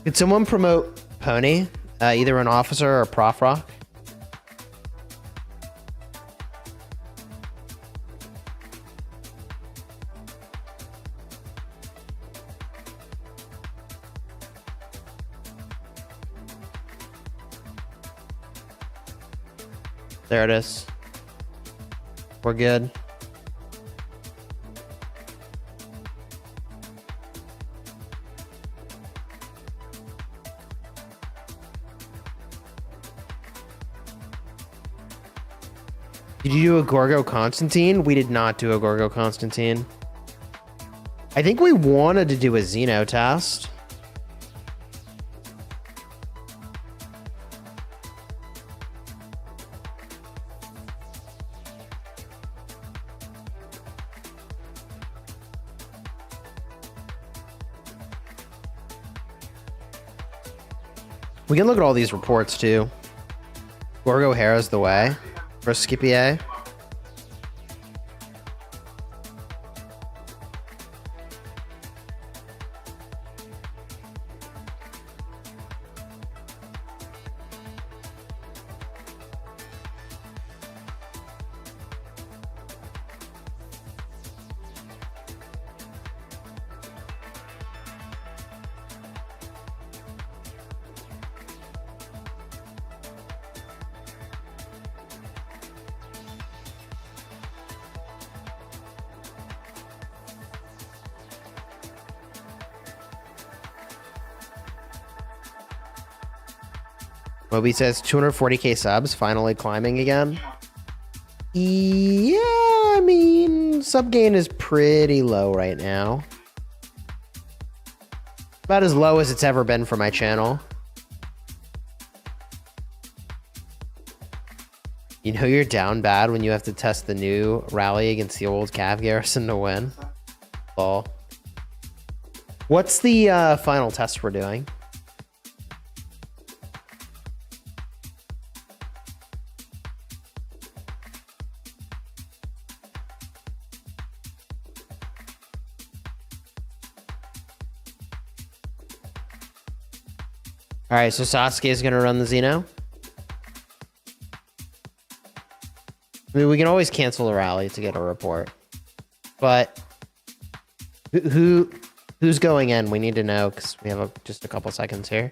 Speaker 1: Could someone promote Pony? Either an officer or Prof Rock? There it is. We're good. Did you do a Gorgo Constantine? We did not do a Gorgo Constantine. I think we wanted to do a Xeno test. We can look at all these reports too. Gorgo Hera's the way for Scipio. Moby says 240k subs, finally climbing again. Yeah, I mean, sub gain is pretty low right now. About as low as it's ever been for my channel. You know you're down bad when you have to test the new rally against the old Cav garrison to win. Lol. What's the final test we're doing? All right, so Sasuke is going to run the Xeno. I mean, we can always cancel the rally to get a report. But who's going in? We need to know because we have just a couple seconds here.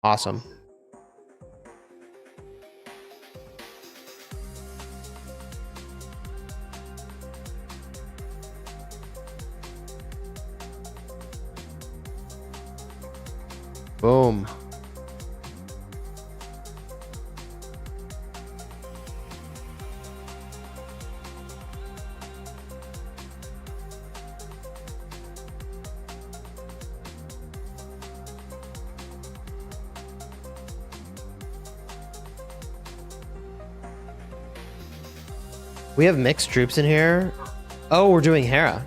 Speaker 1: Awesome. Boom. We have mixed troops in here. Oh, we're doing Hera.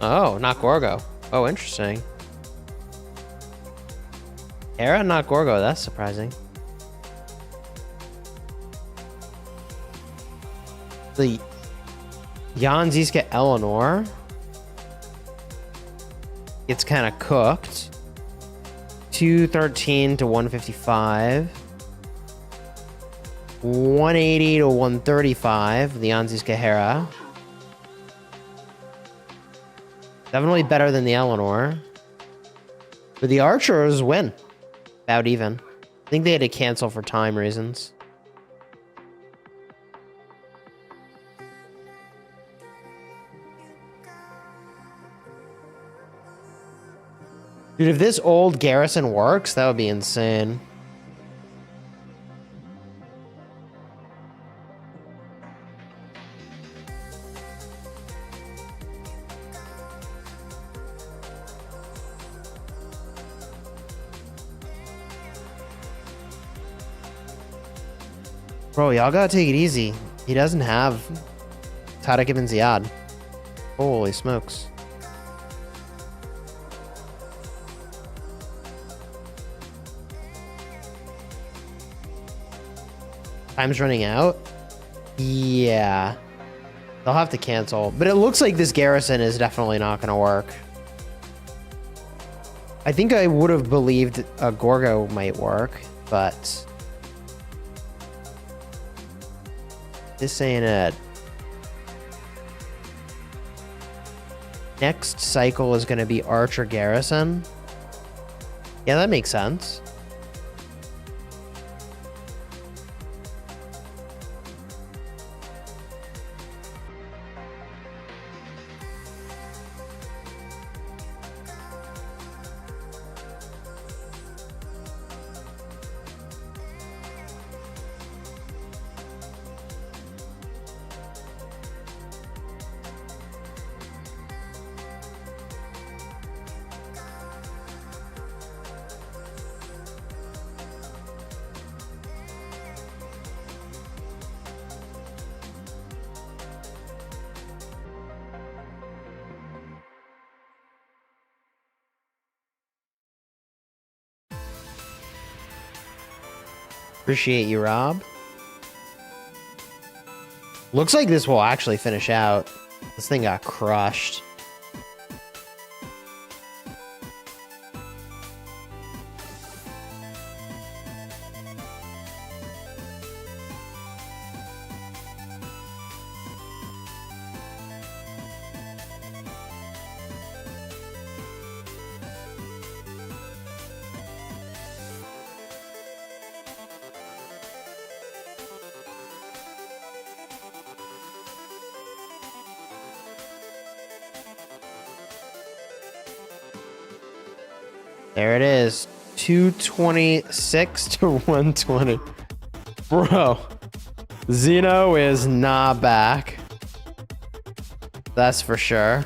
Speaker 1: Oh, not Gorgo. Oh, interesting. Hera, not Gorgo. That's surprising. The Jan Zizka Eleanor gets kind of cooked. 213 to 155. 180 to 135. The Jan Zizka Hera. Definitely better than the Eleanor. But the Archers win. About even. I think they had to cancel for time reasons. Dude, if this old garrison works, that would be insane. Bro, y'all gotta take it easy. He doesn't have Tariq ibn Ziyad. Holy smokes. Time's running out? Yeah. They'll have to cancel. But it looks like this garrison is definitely not gonna work. I think I would have believed a Gorgo might work, but this ain't it. Next cycle is going to be Archer Garrison. Yeah, that makes sense. Appreciate you, Rob. Looks like this will actually finish out. This thing got crushed. There it is. 226 to 120. Bro, Xeno is not back. That's for sure.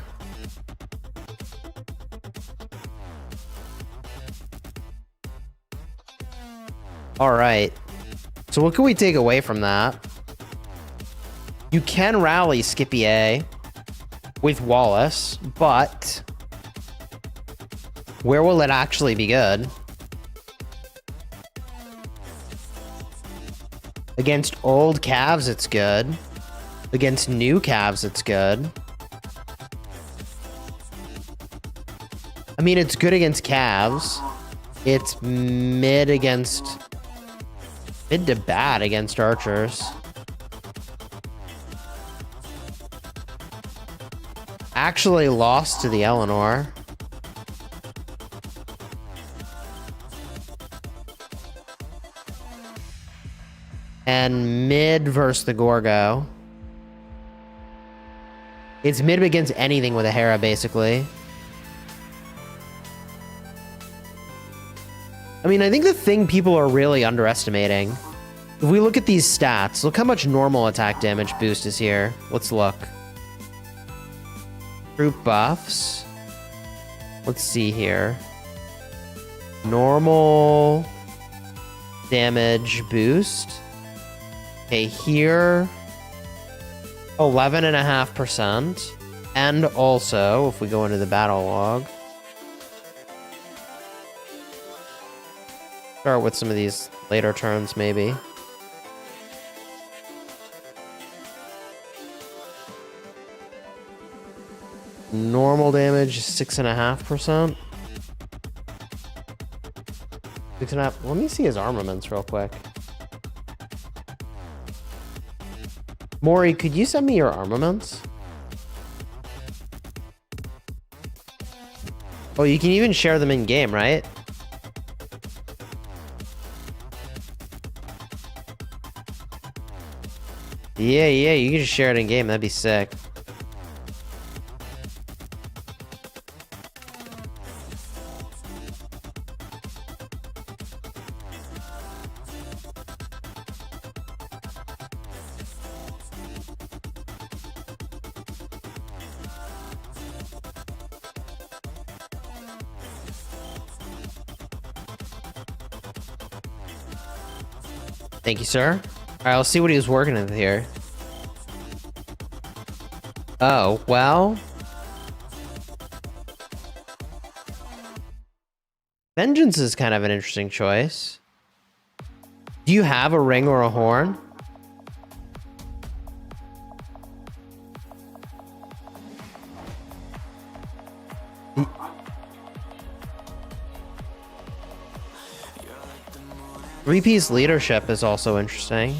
Speaker 1: All right. So what can we take away from that? You can rally Scipio with Wallace, but where will it actually be good? Against old calves, it's good. Against new calves, it's good. I mean, it's good against calves. It's mid to bad against archers. Actually lost to the Eleanor. And mid versus the Gorgo. It's mid against anything with a Hera, basically. I mean, I think the thing people are really underestimating, if we look at these stats, look how much normal attack damage boost is here. Let's look. Troop buffs. Let's see here. Normal damage boost. Okay, here, 11.5%. And also, if we go into the battle log, start with some of these later turns, maybe. Normal damage, 6.5%. 6.5. Let me see his armaments real quick. Maury, could you send me your armaments? Oh, you can even share them in game, right? Yeah, you can just share it in game. That'd be sick. Thank you, sir. All right, I'll see what he was working with here. Oh, well. Vengeance is kind of an interesting choice. Do you have a ring or a horn? Three-piece leadership is also interesting.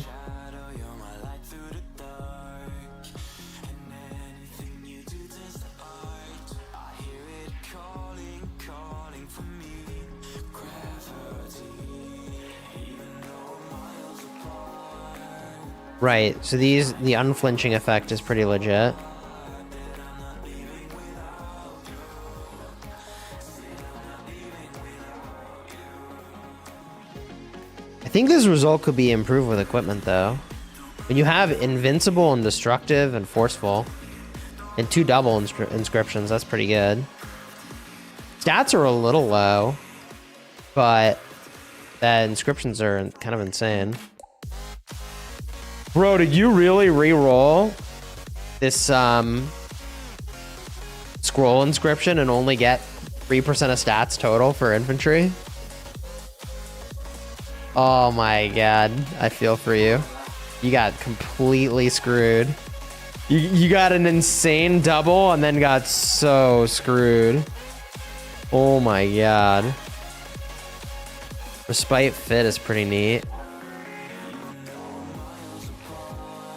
Speaker 1: Right, so the unflinching effect is pretty legit. I think this result could be improved with equipment, though. When you have invincible and destructive and forceful, and 2 double inscriptions, that's pretty good. Stats are a little low, but the inscriptions are kind of insane. Bro, did you really re-roll this scroll inscription and only get 3% of stats total for infantry? Oh my god, I feel for you. You got completely screwed. You got an insane double and then got so screwed. Oh my god. Respite fit is pretty neat.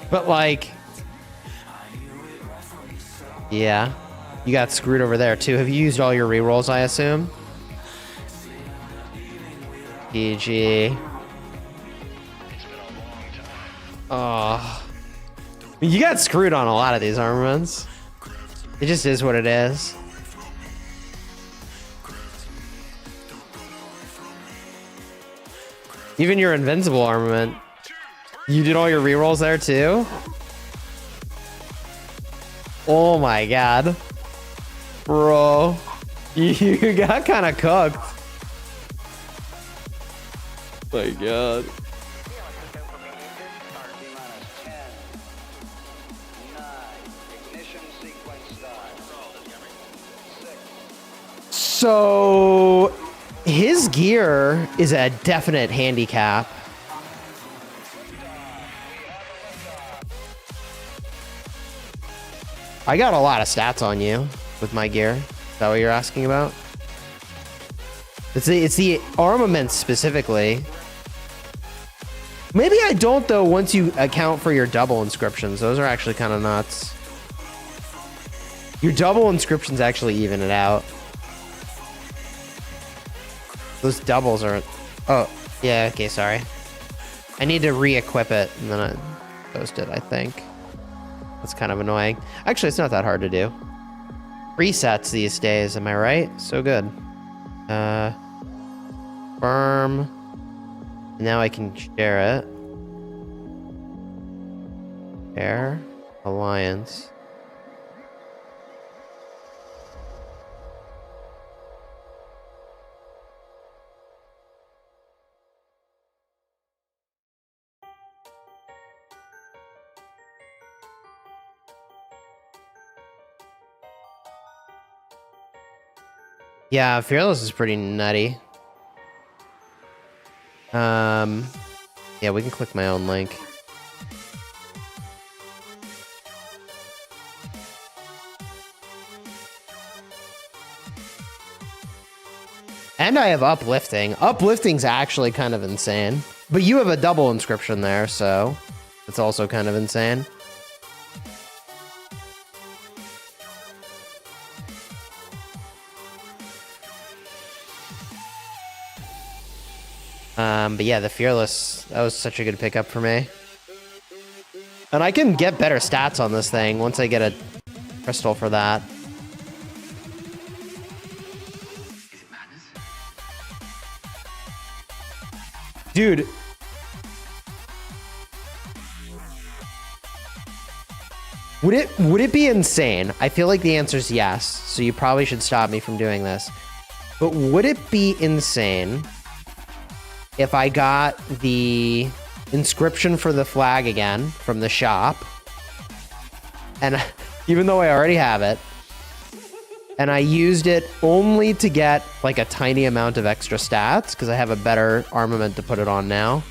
Speaker 1: But like, yeah, you got screwed over there too. Have you used all your rerolls, I assume? GG. Oh, you got screwed on a lot of these armaments. It just is what it is. Even your invincible armament. You did all your rerolls there too? Oh my god. Bro. You got kind of cooked. My god. So his gear is a definite handicap. I got a lot of stats on you with my gear. Is that what you're asking about? It's the armaments specifically. Maybe I don't though once you account for your double inscriptions. Those are actually kind of nuts. Your double inscriptions actually even it out. Those doubles are... Oh, yeah, okay, sorry. I need to re-equip it and then I post it, I think. That's kind of annoying. Actually, it's not that hard to do. Resets these days, am I right? So good. Firm. Now I can share it. Share. Alliance. Yeah, Fearless is pretty nutty. Yeah, we can click my own link. And I have Uplifting. Uplifting's actually kind of insane. But you have a double inscription there, so it's also kind of insane. But yeah, the Fearless, that was such a good pickup for me. And I can get better stats on this thing once I get a crystal for that. Dude. Would it be insane? I feel like the answer is yes, so you probably should stop me from doing this. But would it be insane if I got the inscription for the flag again from the shop, and even though I already have it, and I used it only to get like a tiny amount of extra stats because I have a better armament to put it on now?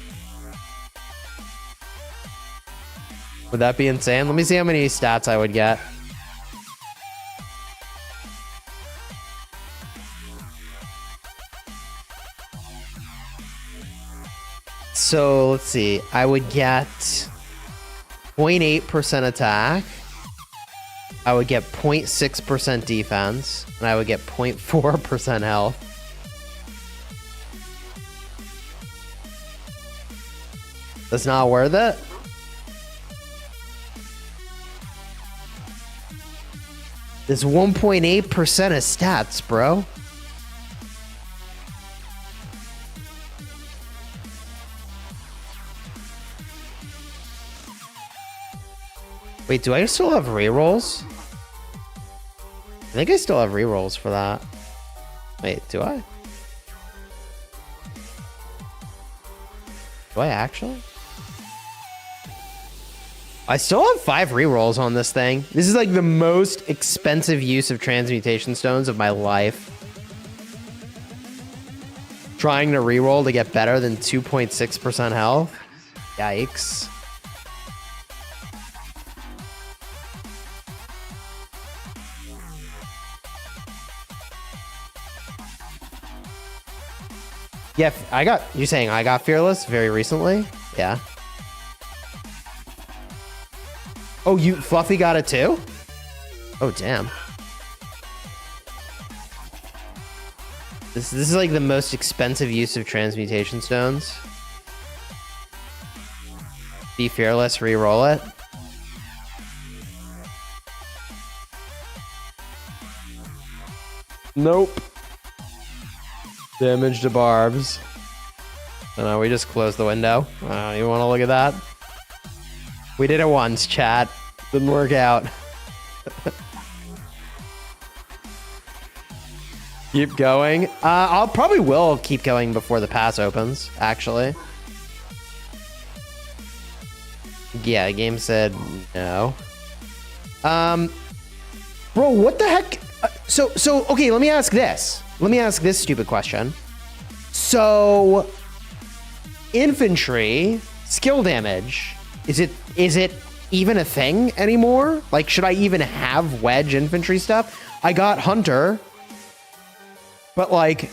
Speaker 1: Would that be insane? Let me see how many stats I would get. So let's see, I would get 0.8% attack, I would get 0.6% defense, and I would get 0.4% health. That's not worth it? There's 1.8% of stats, bro. Wait, do I still have rerolls? I think I still have rerolls for that. Wait, do I? Do I actually? I still have 5 rerolls on this thing. This is like the most expensive use of transmutation stones of my life. Trying to reroll to get better than 2.6% health. Yikes. Yeah, you're saying I got Fearless very recently? Yeah. Oh, Fluffy got it too? Oh, damn. This is like the most expensive use of transmutation stones. Be Fearless, re-roll it. Nope. Damage to barbs. No, we just closed the window. You want to look at that? We did it once, chat. Didn't work out. Keep going. I'll probably will keep going before the pass opens, actually. Yeah, the game said no. Bro, what the heck? So okay, let me ask this. Let me ask this stupid question. So, infantry skill damage, is it even a thing anymore? Like, should I even have wedge infantry stuff? I got hunter, but like,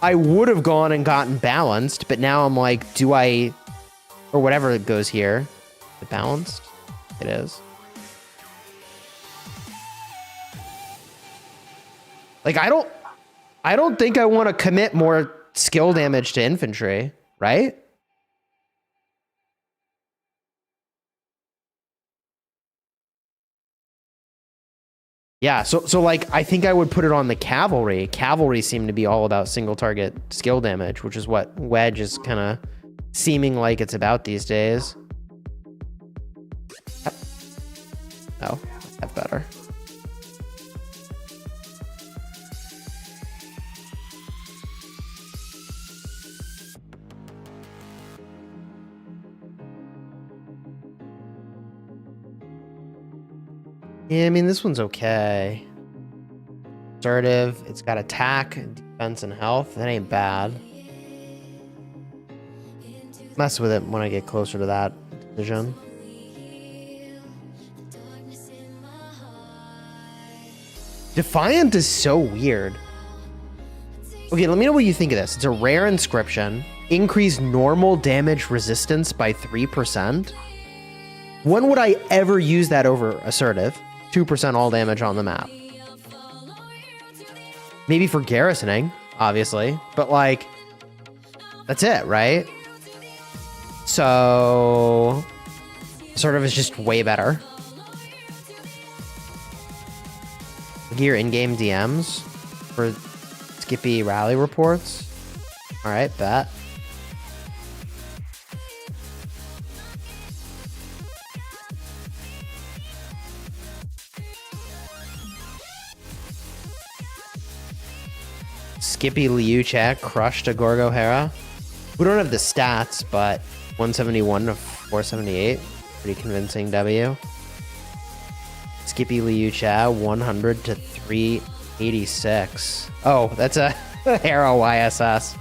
Speaker 1: I would have gone and gotten balanced, but now I'm like, do I, or whatever it goes here, the balanced? It is. Like, I don't think I want to commit more skill damage to infantry, right? Yeah, so like, I think I would put it on the cavalry. Cavalry seem to be all about single target skill damage, which is what wedge is kind of seeming like it's about these days. No, that's better. Yeah, I mean, this one's okay. Assertive. It's got attack, defense, and health. That ain't bad. Mess with it when I get closer to that decision. Defiant is so weird. Okay, let me know what you think of this. It's a rare inscription. Increased normal damage resistance by 3%. When would I ever use that over assertive? 2% all damage on the map. Maybe for garrisoning, obviously, but like, that's it, right? So, assertive is just way better. Look at your in-game DMs for Skippy rally reports. All right, bet. Skippy Liu Chat crushed a Gorgo Hera. We don't have the stats, but 171 to 478. Pretty convincing W. Skippy Liu Chat 100 to 386. Oh, that's a Hera YSS.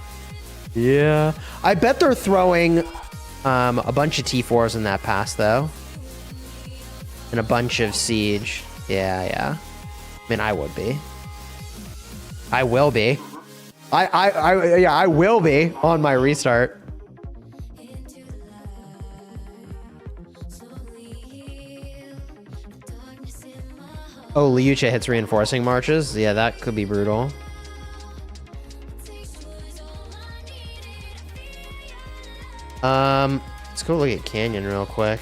Speaker 1: Yeah. I bet they're throwing a bunch of T4s in that pass, though. And a bunch of siege. Yeah. I mean, I would be. I will be. I will be on my restart. Oh, Liuche hits reinforcing marches. Yeah, that could be brutal. Let's go look at Canyon real quick.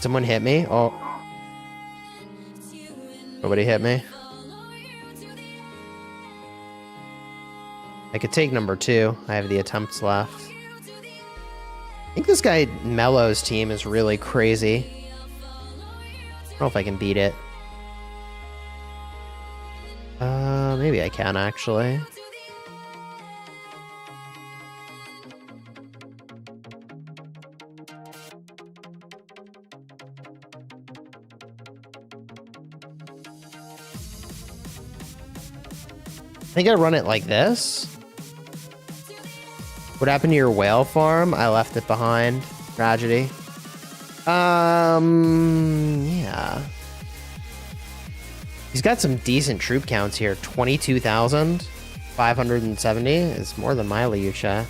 Speaker 1: Someone hit me. Oh, nobody hit me. I could take number 2. I have the attempts left. I think this guy Mello's team is really crazy. I don't know if I can beat it. Maybe I can actually. I think I run it like this. What happened to your whale farm? I left it behind. Tragedy. Yeah. He's got some decent troop counts here. 22,570 is more than my Liucha.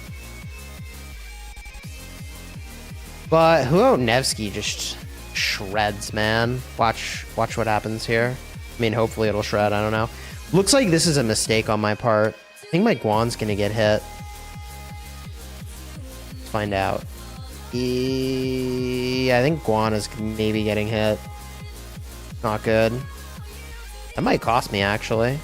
Speaker 1: But Huo Nevsky just shreds, man. Watch what happens here. I mean, hopefully it'll shred. I don't know. Looks like this is a mistake on my part. I think my Guan's gonna get hit. Let's find out. Yeah, I think Guan is maybe getting hit. Not good. That might cost me, actually.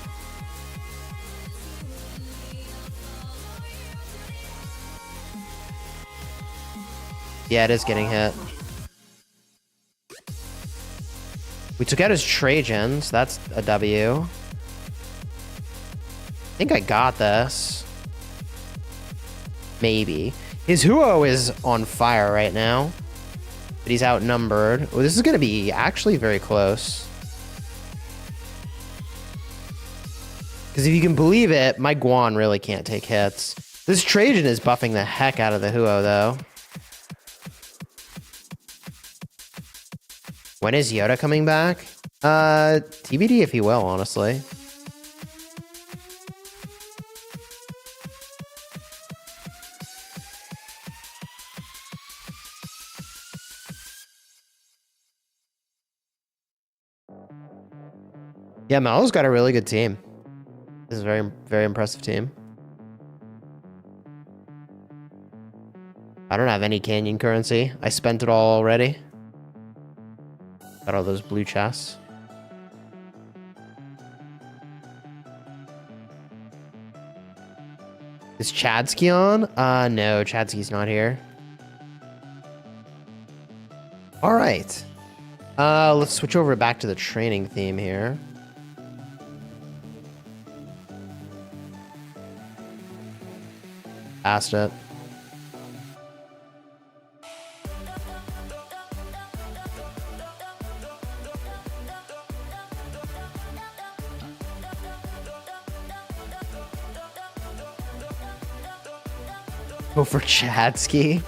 Speaker 1: Yeah, it is getting hit. We took out his Trajans. That's a W. I think I got this. Maybe. His Huo is on fire right now. But he's outnumbered. Oh, this is going to be actually very close. Because if you can believe it, my Guan really can't take hits. This Trajan is buffing the heck out of the Huo, though. When is Yoda coming back? TBD if he will, honestly. Yeah, Malo's got a really good team. This is a very, very impressive team. I don't have any canyon currency. I spent it all already. Got all those blue chests. Is Chadsky on? No, Chadsky's not here. All right. Let's switch over back to the training theme here. Passed it. Go for Chadsky.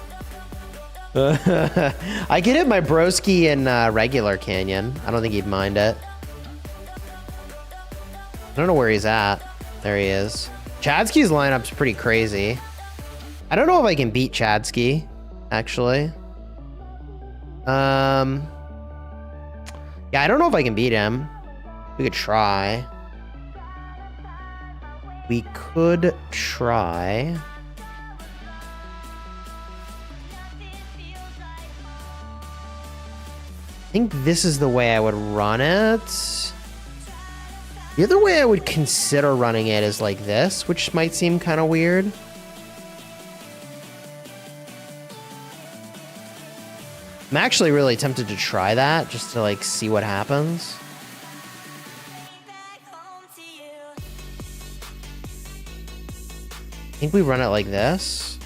Speaker 1: I could hit my broski in regular canyon. I don't think he'd mind it. I don't know where he's at. There he is. Chadsky's lineup's pretty crazy. I don't know if I can beat Chadsky, actually. Yeah, I don't know if I can beat him. We could try. We could try. I think this is the way I would run it. The other way I would consider running it is like this, which might seem kind of weird. I'm actually really tempted to try that just to like see what happens. I think we run it like this.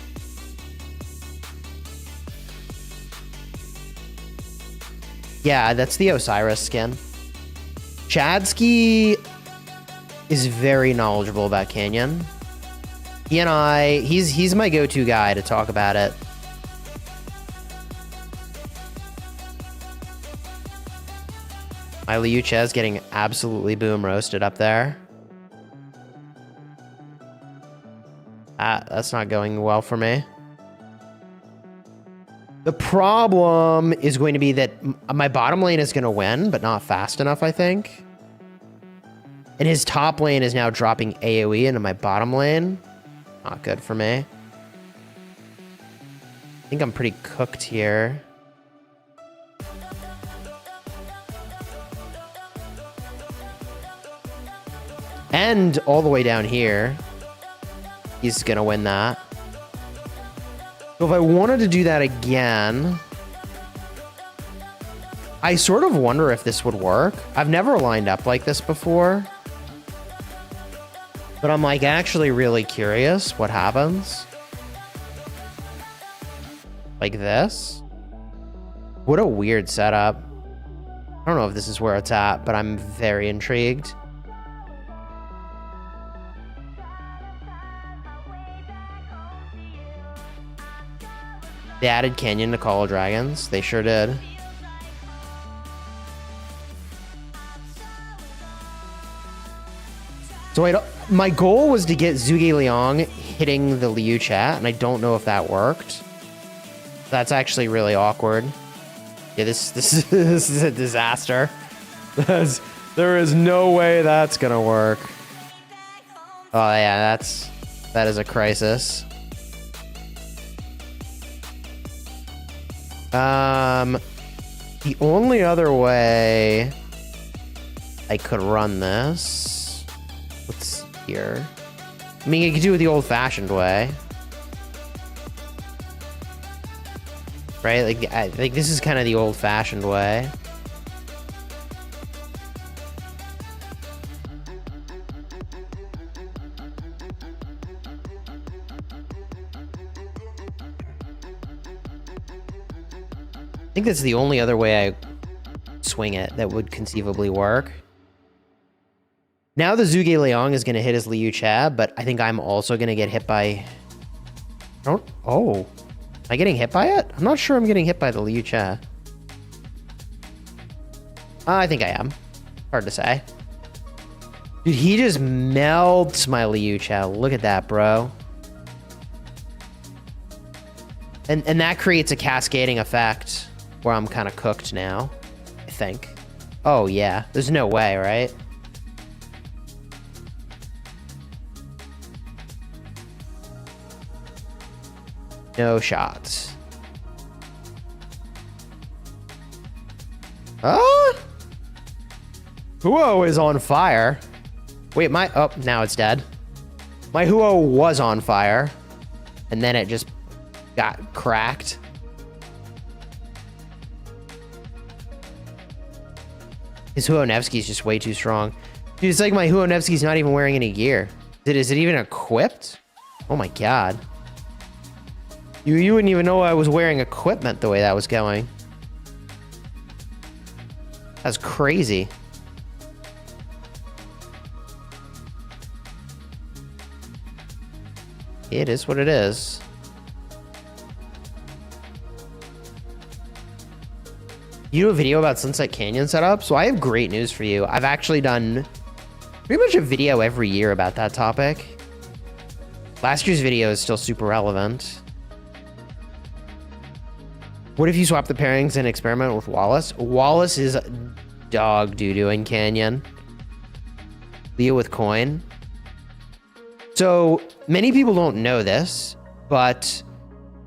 Speaker 1: Yeah, that's the Osiris skin. Chadsky is very knowledgeable about Canyon. He's my go-to guy to talk about it. My Liu Che's getting absolutely boom roasted up there. That's not going well for me. The problem is going to be that my bottom lane is going to win, but not fast enough, I think. And his top lane is now dropping AoE into my bottom lane. Not good for me. I think I'm pretty cooked here. And all the way down here, he's going to win that. So if I wanted to do that again, I sort of wonder if this would work. I've never lined up like this before. But I'm like actually really curious what happens. Like this. What a weird setup. I don't know if this is where it's at, but I'm very intrigued. They added Canyon to Call of Dragons. They sure did. So my goal was to get Zhuge Liang hitting the Liu chat, and I don't know if that worked. That's actually really awkward. Yeah, this is a disaster. There is no way that's gonna work. Oh yeah, that is a crisis. The only other way I could run this, what's here? I mean, you could do it the old-fashioned way. right? Like, I think this is kind of the old-fashioned way. I think that's the only other way I swing it that would conceivably work. Now the Zhuge Liang is going to hit his Liu Cha, but I think I'm also going to get hit by... Oh. Am I getting hit by it? I'm not sure I'm getting hit by the Liu Cha. I think I am. Hard to say. Dude, he just melts my Liu Cha. Look at that, bro. And that creates a cascading effect where I'm kind of cooked now, I think. Oh, yeah. There's no way, right? No shots. Huo is on fire. Wait, oh, now it's dead. My Huo was on fire, and then it just got cracked. His Huonevsky is just way too strong. Dude, it's like my Huonevsky's not even wearing any gear. Is it even equipped? Oh my god. You wouldn't even know I was wearing equipment the way that was going. That's crazy. It is what it is. You do a video about Sunset Canyon setup? So I have great news for you. I've actually done pretty much a video every year about that topic. Last year's video is still super relevant. What if you swap the pairings and experiment with Wallace? Wallace is dog doo-doo in Canyon. Leo with coin. So many people don't know this, but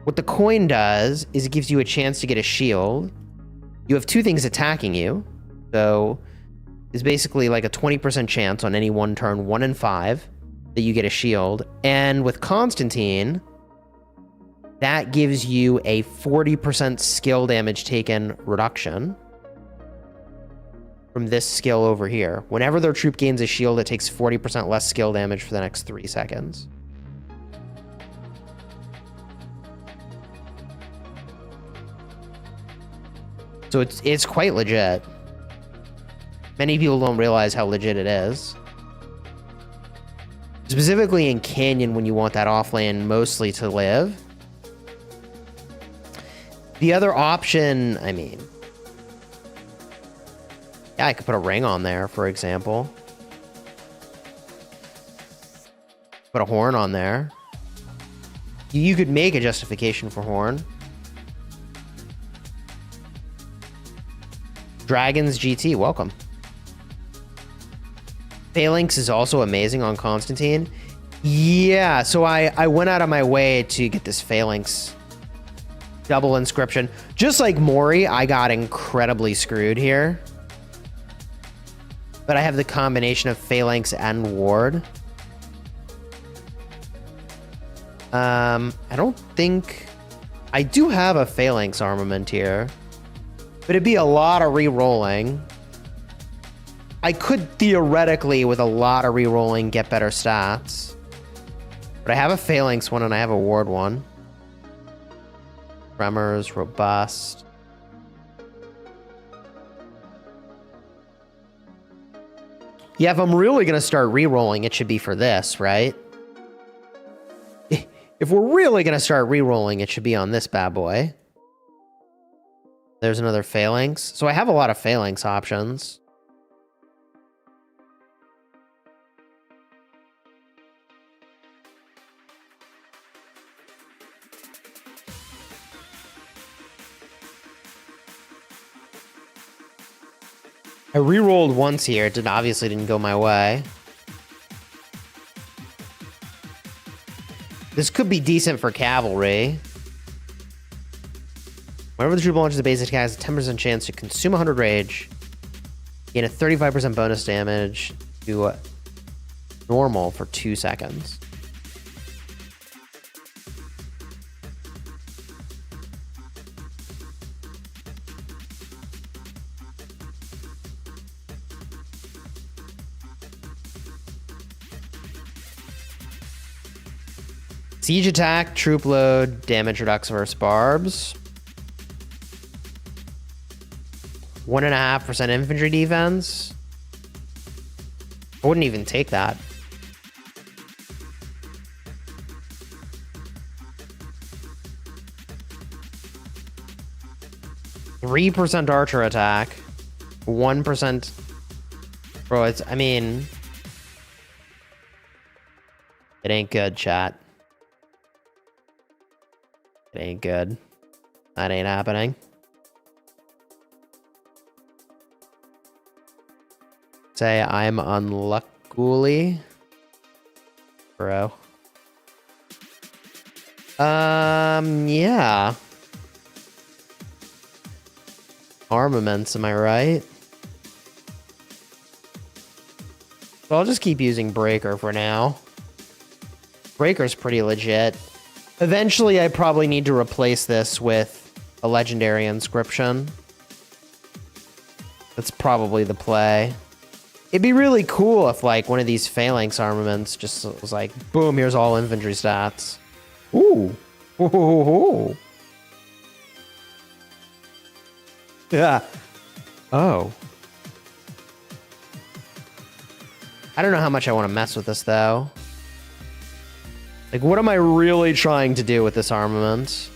Speaker 1: what the coin does is it gives you a chance to get a shield. You have two things attacking you. So it's basically like a 20% chance on any one turn, 1 in 5, that you get a shield. And with Constantine, that gives you a 40% skill damage taken reduction from this skill over here. Whenever their troop gains a shield, it takes 40% less skill damage for the next 3 seconds. So it's quite legit. Many people don't realize how legit it is. Specifically in Canyon, when you want that offlane mostly to live. The other option, I mean... Yeah, I could put a ring on there, for example. Put a horn on there. You could make a justification for horn. Dragons GT, welcome. Phalanx is also amazing on Constantine. Yeah, so I went out of my way to get this Phalanx double inscription. Just like Mori, I got incredibly screwed here. But I have the combination of Phalanx and Ward. I don't think... I do have a Phalanx armament here. But it'd be a lot of re-rolling. I could theoretically, with a lot of re-rolling, get better stats. But I have a Phalanx one and I have a Ward one. Tremors, robust. Yeah, if I'm really going to start re-rolling, it should be for this, right? If we're really going to start re-rolling, it should be on this bad boy. There's another Phalanx. So I have a lot of Phalanx options. I re-rolled once here. It obviously didn't go my way. This could be decent for cavalry. Whenever the troop launches a basic attack, has a 10% chance to consume 100 rage, gain a 35% bonus damage to normal for 2 seconds. Siege attack, troop load, damage reduction versus barbs. 1.5% infantry defense. I wouldn't even take that. %3 archer attack. 1%. Bro, it's, I mean, it ain't good, chat. It ain't good. That ain't happening. Say I'm unlucky, bro. Yeah. Armaments, am I right? So I'll just keep using Breaker for now. Breaker's pretty legit. Eventually, I probably need to replace this with a legendary inscription. That's probably the play. It'd be really cool if, like, one of these phalanx armaments just was like, boom, here's all infantry stats. Ooh. Ooh. Yeah. Oh. I don't know how much I want to mess with this, though. Like, what am I really trying to do with this armament?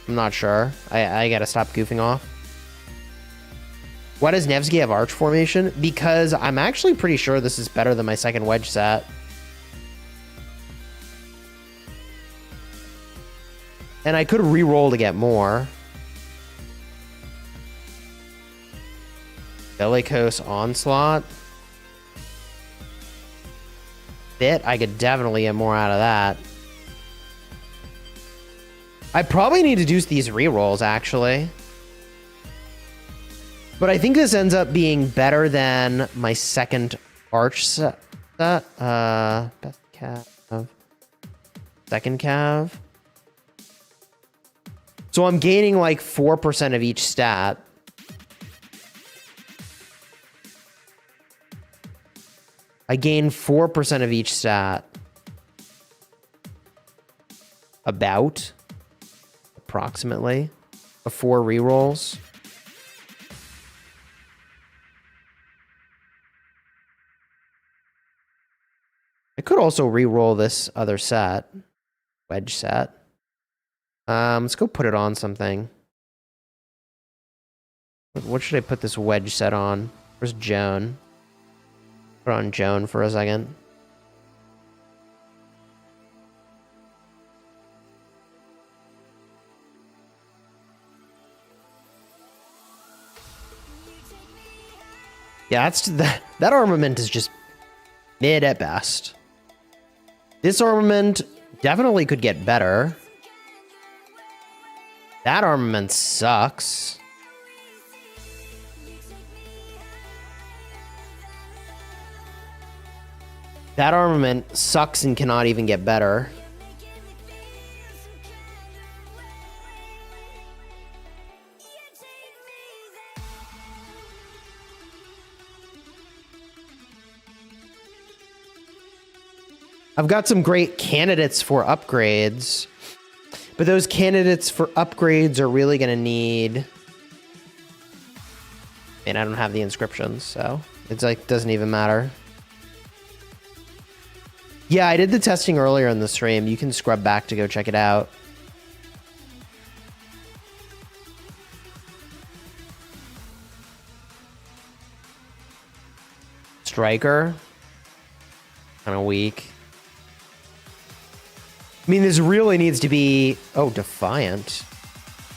Speaker 1: I'm not sure. I gotta stop goofing off. Why does Nevsky have arch formation? Because I'm actually pretty sure this is better than my second wedge set. And I could re-roll to get more. Bellicose Onslaught. Bit, I could definitely get more out of that. I probably need to do these re-rolls, actually. But I think this ends up being better than my second arch set. Best cav. Second cav. So I'm gaining like 4% of each stat. I gain 4% of each stat. Approximately. Before rerolls. I could also re-roll this other set. Wedge set. Let's go put it on something. What should I put this wedge set on? Where's Joan? Put on Joan for a second. Yeah, that armament is just mid at best. This armament definitely could get better. That armament sucks. That armament sucks and cannot even get better. I've got some great candidates for upgrades, but those candidates for upgrades are really going to need... And I don't have the inscriptions, so it's like, doesn't even matter. Yeah, I did the testing earlier in the stream. You can scrub back to go check it out. Striker. Kind of weak. I mean, this really needs to be... Oh, Defiant.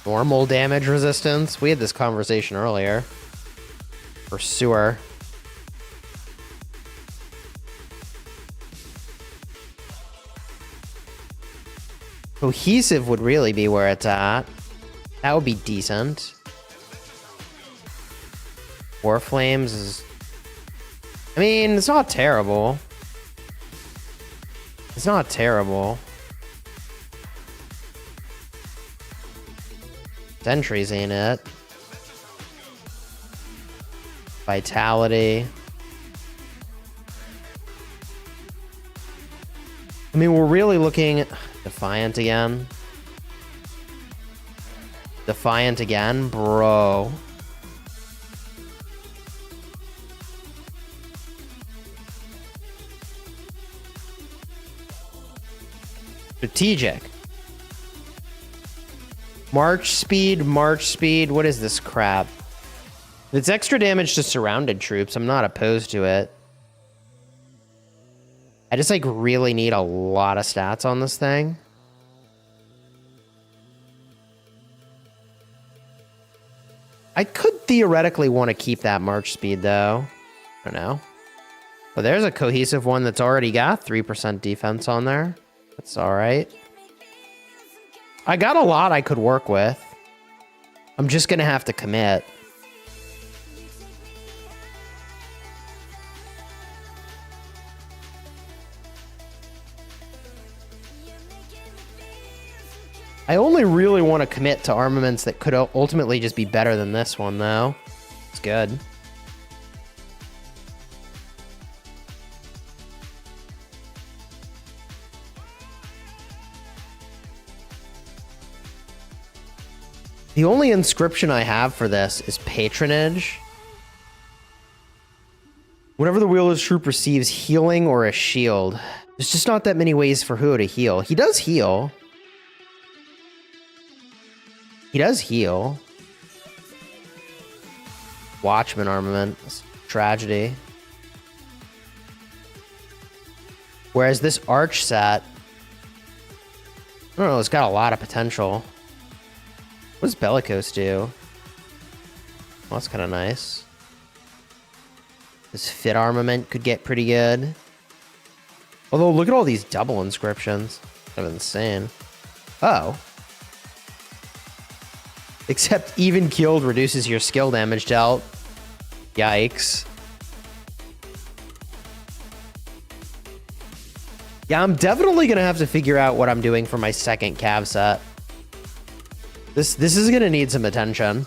Speaker 1: Normal damage resistance. We had this conversation earlier. Pursuer. Cohesive would really be where it's at. That would be decent. War Flames is... I mean, it's not terrible. It's not terrible. Sentries ain't it. Vitality. I mean, we're really looking... Defiant again. Defiant again, bro. Strategic. March speed, March speed. What is this crap? It's extra damage to surrounded troops. I'm not opposed to it. I just like really need a lot of stats on this thing. I could theoretically want to keep that March speed though. I don't know. But there's a cohesive one that's already got 3% defense on there. That's all right. I got a lot I could work with. I'm just going to have to commit. I only really want to commit to armaments that could ultimately just be better than this one, though. It's good. The only inscription I have for this is patronage. Whenever the wheelers troop receives healing or a shield, there's just not that many ways for Hua to heal. He does heal. He does heal. Watchman armament. Tragedy. Whereas this arch set, I don't know, it's got a lot of potential. What does Bellicose do? Well, that's kind of nice. This fit armament could get pretty good. Although, look at all these double inscriptions. Kind of insane. Oh. Except even killed reduces your skill damage dealt. Yikes. Yeah, I'm definitely going to have to figure out what I'm doing for my second cav set. This is going to need some attention.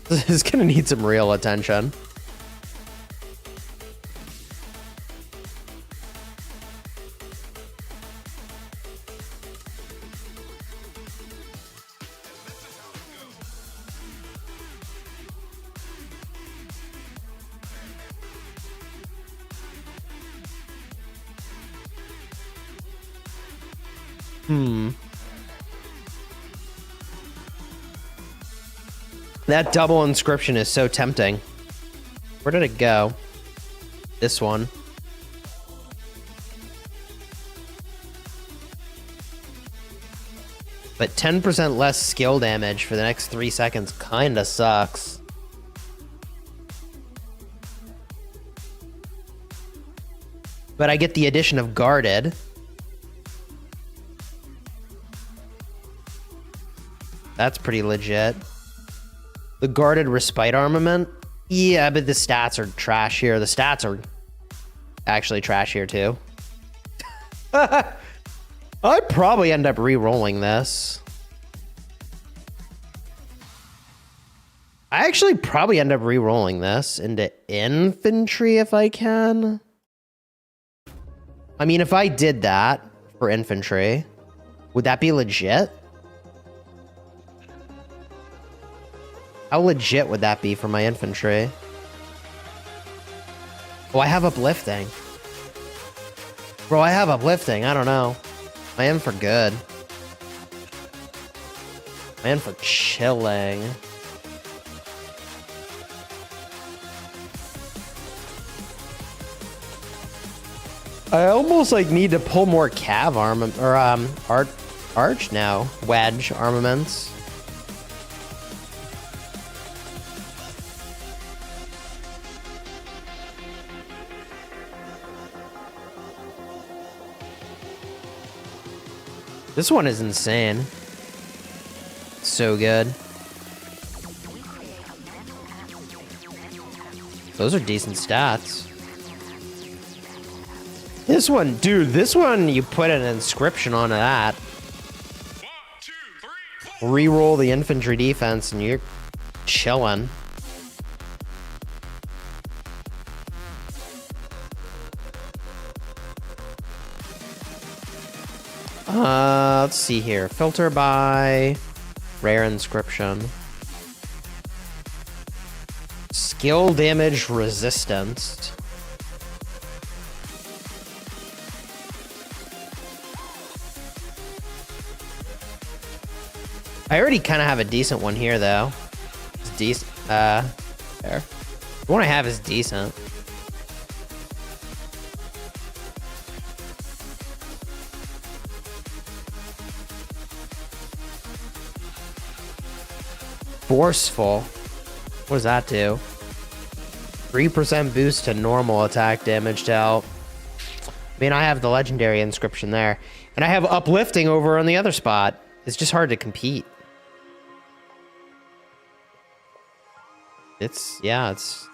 Speaker 1: This is going to need some real attention. That double inscription is so tempting. Where did it go? This one. But 10% less skill damage for the next 3 seconds kinda sucks. But I get the addition of guarded. That's pretty legit. The guarded respite armament? Yeah, but the stats are trash here. The stats are actually trash here too. I'd probably end up re-rolling this. I actually probably end up re-rolling this into infantry if I can. I mean, if I did that for infantry, would that be legit? How legit would that be for my infantry? Oh, I have uplifting. Bro, I have uplifting. I don't know. I am for good. I am for chilling. I almost like need to pull more cav armament or arch now. Wedge armaments. This one is insane. So good. Those are decent stats. This one, dude, this one, you put an inscription onto that.
Speaker 2: 1, 2, 3, 4.
Speaker 1: Reroll the infantry defense and you're chilling. Let's see here. Filter by rare inscription. Skill damage resistance. I already kind of have a decent one here, though. It's decent. There. The one I have is decent. Forceful. What does that do? 3% boost to normal attack damage dealt. I mean, I have the legendary inscription there. And I have uplifting over on the other spot. It's just hard to compete. It's tough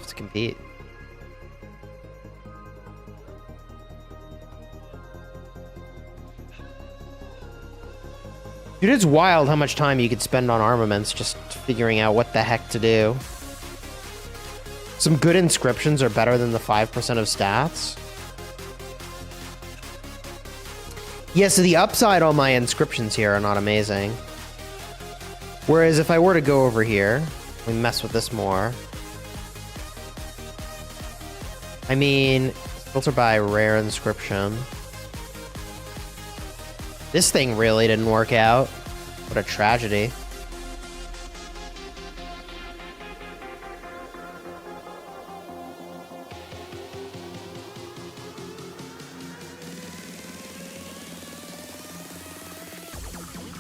Speaker 1: to compete. Dude, it's wild how much time you could spend on armaments just figuring out what the heck to do. Some good inscriptions are better than the 5% of stats. Yeah, so the upside on my inscriptions here are not amazing. Whereas if I were to go over here, we mess with this more. I mean, filter by rare inscription. This thing really didn't work out. What a tragedy.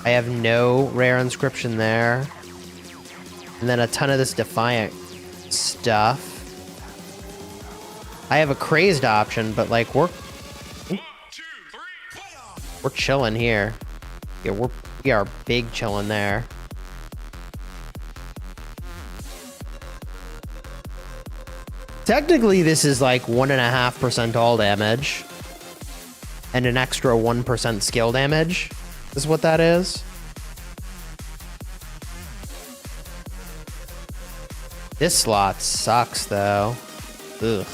Speaker 1: I have no rare inscription there. And then a ton of this defiant stuff. I have a crazed option, but like we're chilling here. Yeah, we are big chilling there. Technically, this is like 1.5% all damage. And an extra 1% skill damage is what that is. This slot sucks, though. Ugh.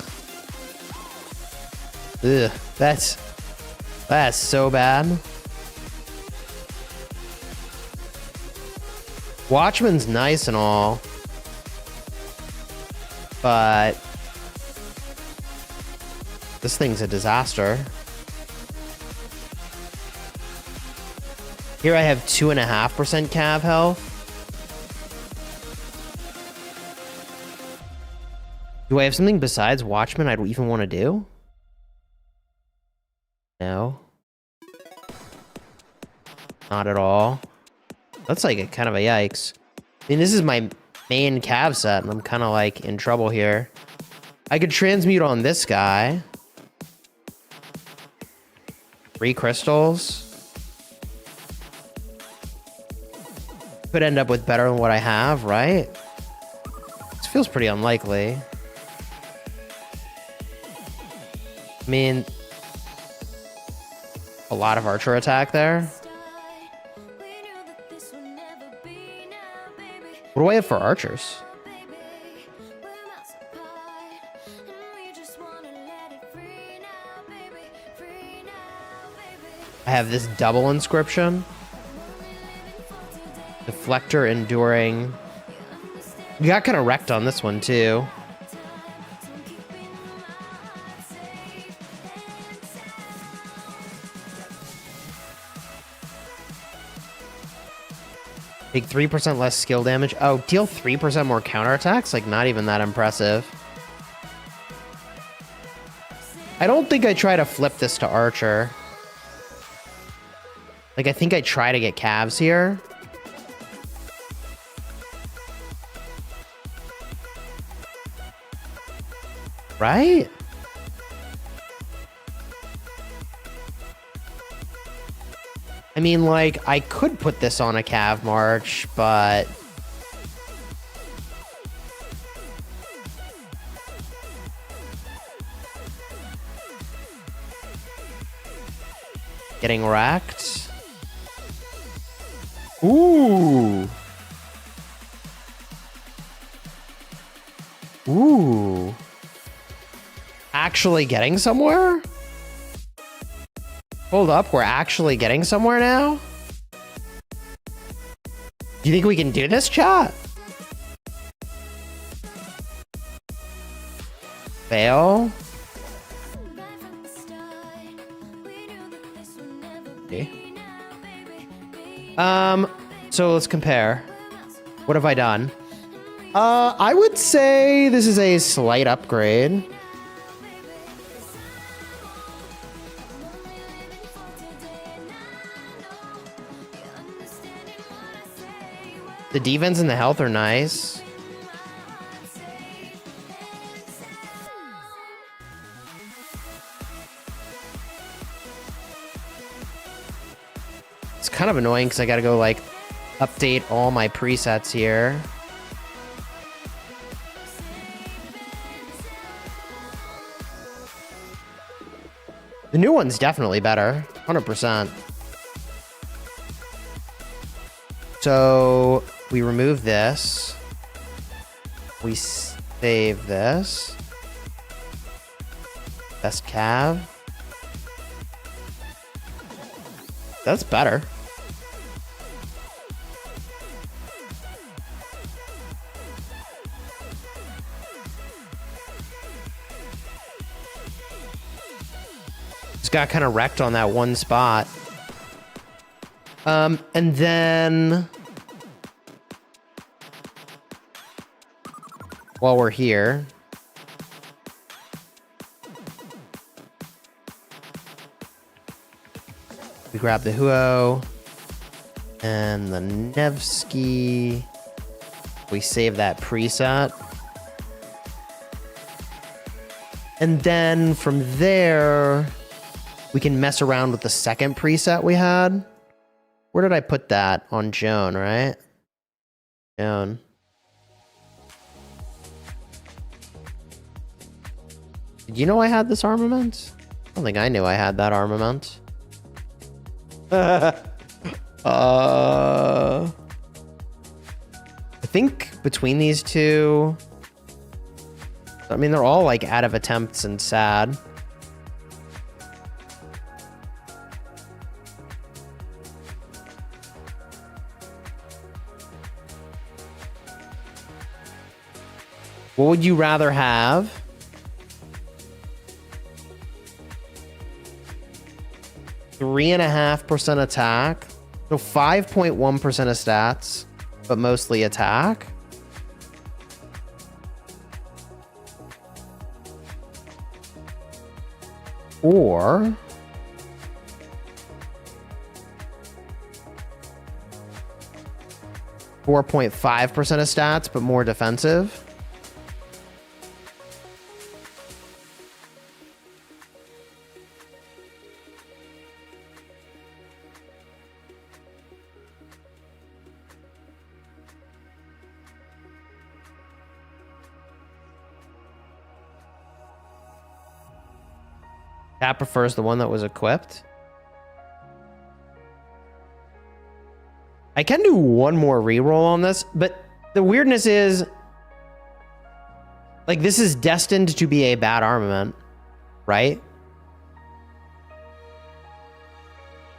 Speaker 1: Ugh. That's so bad. Watchman's nice and all, but this thing's a disaster. Here I have 2.5% cav health. Do I have something besides Watchman I'd even want to do? No. Not at all. That's like a kind of a yikes. I mean, this is my main cav set, and I'm kind of like in trouble here. I could transmute on this guy. 3 crystals. Could end up with better than what I have, right? This feels pretty unlikely. I mean, a lot of archer attack there. What do I have for archers? I have this double inscription. Deflector enduring. We got kind of wrecked on this one too. Take 3% less skill damage. Oh, deal 3% more counterattacks? Like, not even that impressive. I don't think I try to flip this to Archer. Like, I think I try to get Cavs here. Right? I mean, like, I could put this on a Cav March, but... Getting wrecked. Ooh. Ooh. Actually getting somewhere? Hold up, we're actually getting somewhere now? Do you think we can do this, chat? Fail? Okay. So let's compare. What have I done? I would say this is a slight upgrade. The defense and the health are nice. It's kind of annoying because I gotta go like update all my presets here. The new one's definitely better, 100%. So we remove this. We save this. Best cav. That's better. Just got kind of wrecked on that one spot. And then while we're here, we grab the Huo and the Nevsky. We save that preset. And then from there, we can mess around with the second preset we had. Where did I put that? On Joan, right? Joan. Did you know I had this armament? I don't think I knew I had that armament. I think between these two, I mean, they're all like out of attempts and sad. What would you rather have? Three 3.5% attack. So 5.1% of stats, but mostly attack. Or 4.5% of stats, but more defensive. Cat prefers the one that was equipped. I can do one more reroll on this, but the weirdness is, like, this is destined to be a bad armament, right?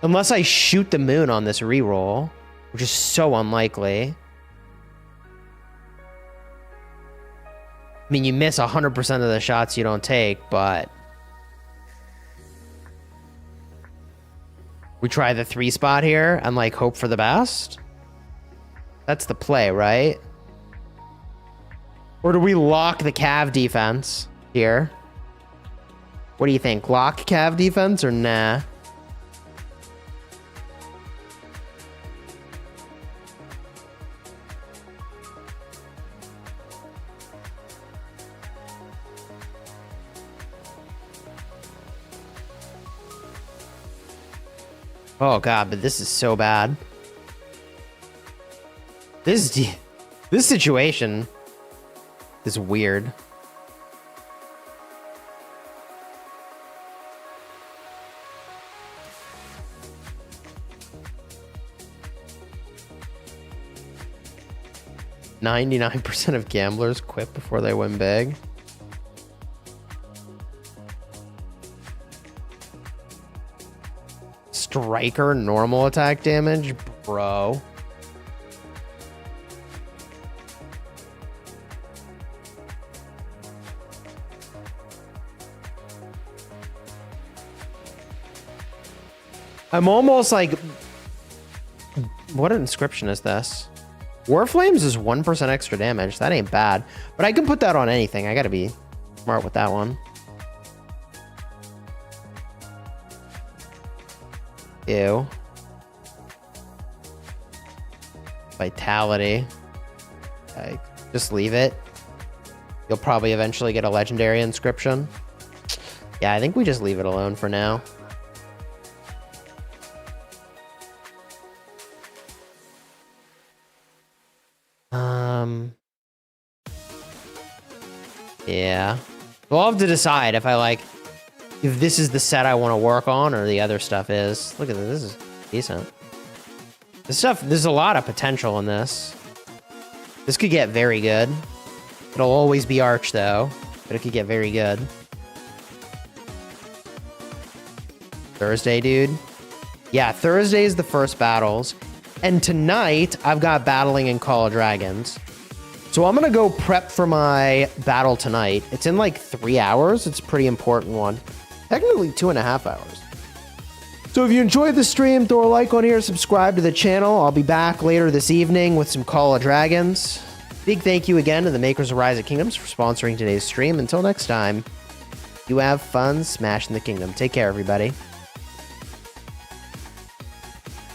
Speaker 1: Unless I shoot the moon on this reroll, which is so unlikely. I mean, you miss 100% of the shots you don't take, but we try the 3 spot here and like hope for the best. That's the play, right? Or do we lock the cav defense here? What do you think? Lock cav defense or nah? Oh god, but this is so bad. This situation is weird. "99% of gamblers quit before they win big." striker normal attack damage, bro. I'm almost like, what inscription is this? Warflames is 1% extra damage. That ain't bad. But I can put that on anything. I gotta be smart with that one. Ew. Vitality. Okay, just leave it. You'll probably eventually get a legendary inscription. Yeah, I think we just leave it alone for now. Yeah. We'll have to decide if I like, if this is the set I want to work on or the other stuff is. Look at this. This is decent. This stuff, there's a lot of potential in this. This could get very good. It'll always be Arch though, but it could get very good. Thursday, dude. Yeah, Thursday is the first battles. And tonight, I've got battling in Call of Dragons. So I'm going to go prep for my battle tonight. It's in like 3 hours. It's a pretty important one. Technically 2.5 hours. So if you enjoyed the stream, throw a like on here, subscribe to the channel. I'll be back later this evening with some Call of Dragons. Big thank you again to the makers of Rise of Kingdoms for sponsoring today's stream. Until next time, you have fun smashing the kingdom. Take care, everybody.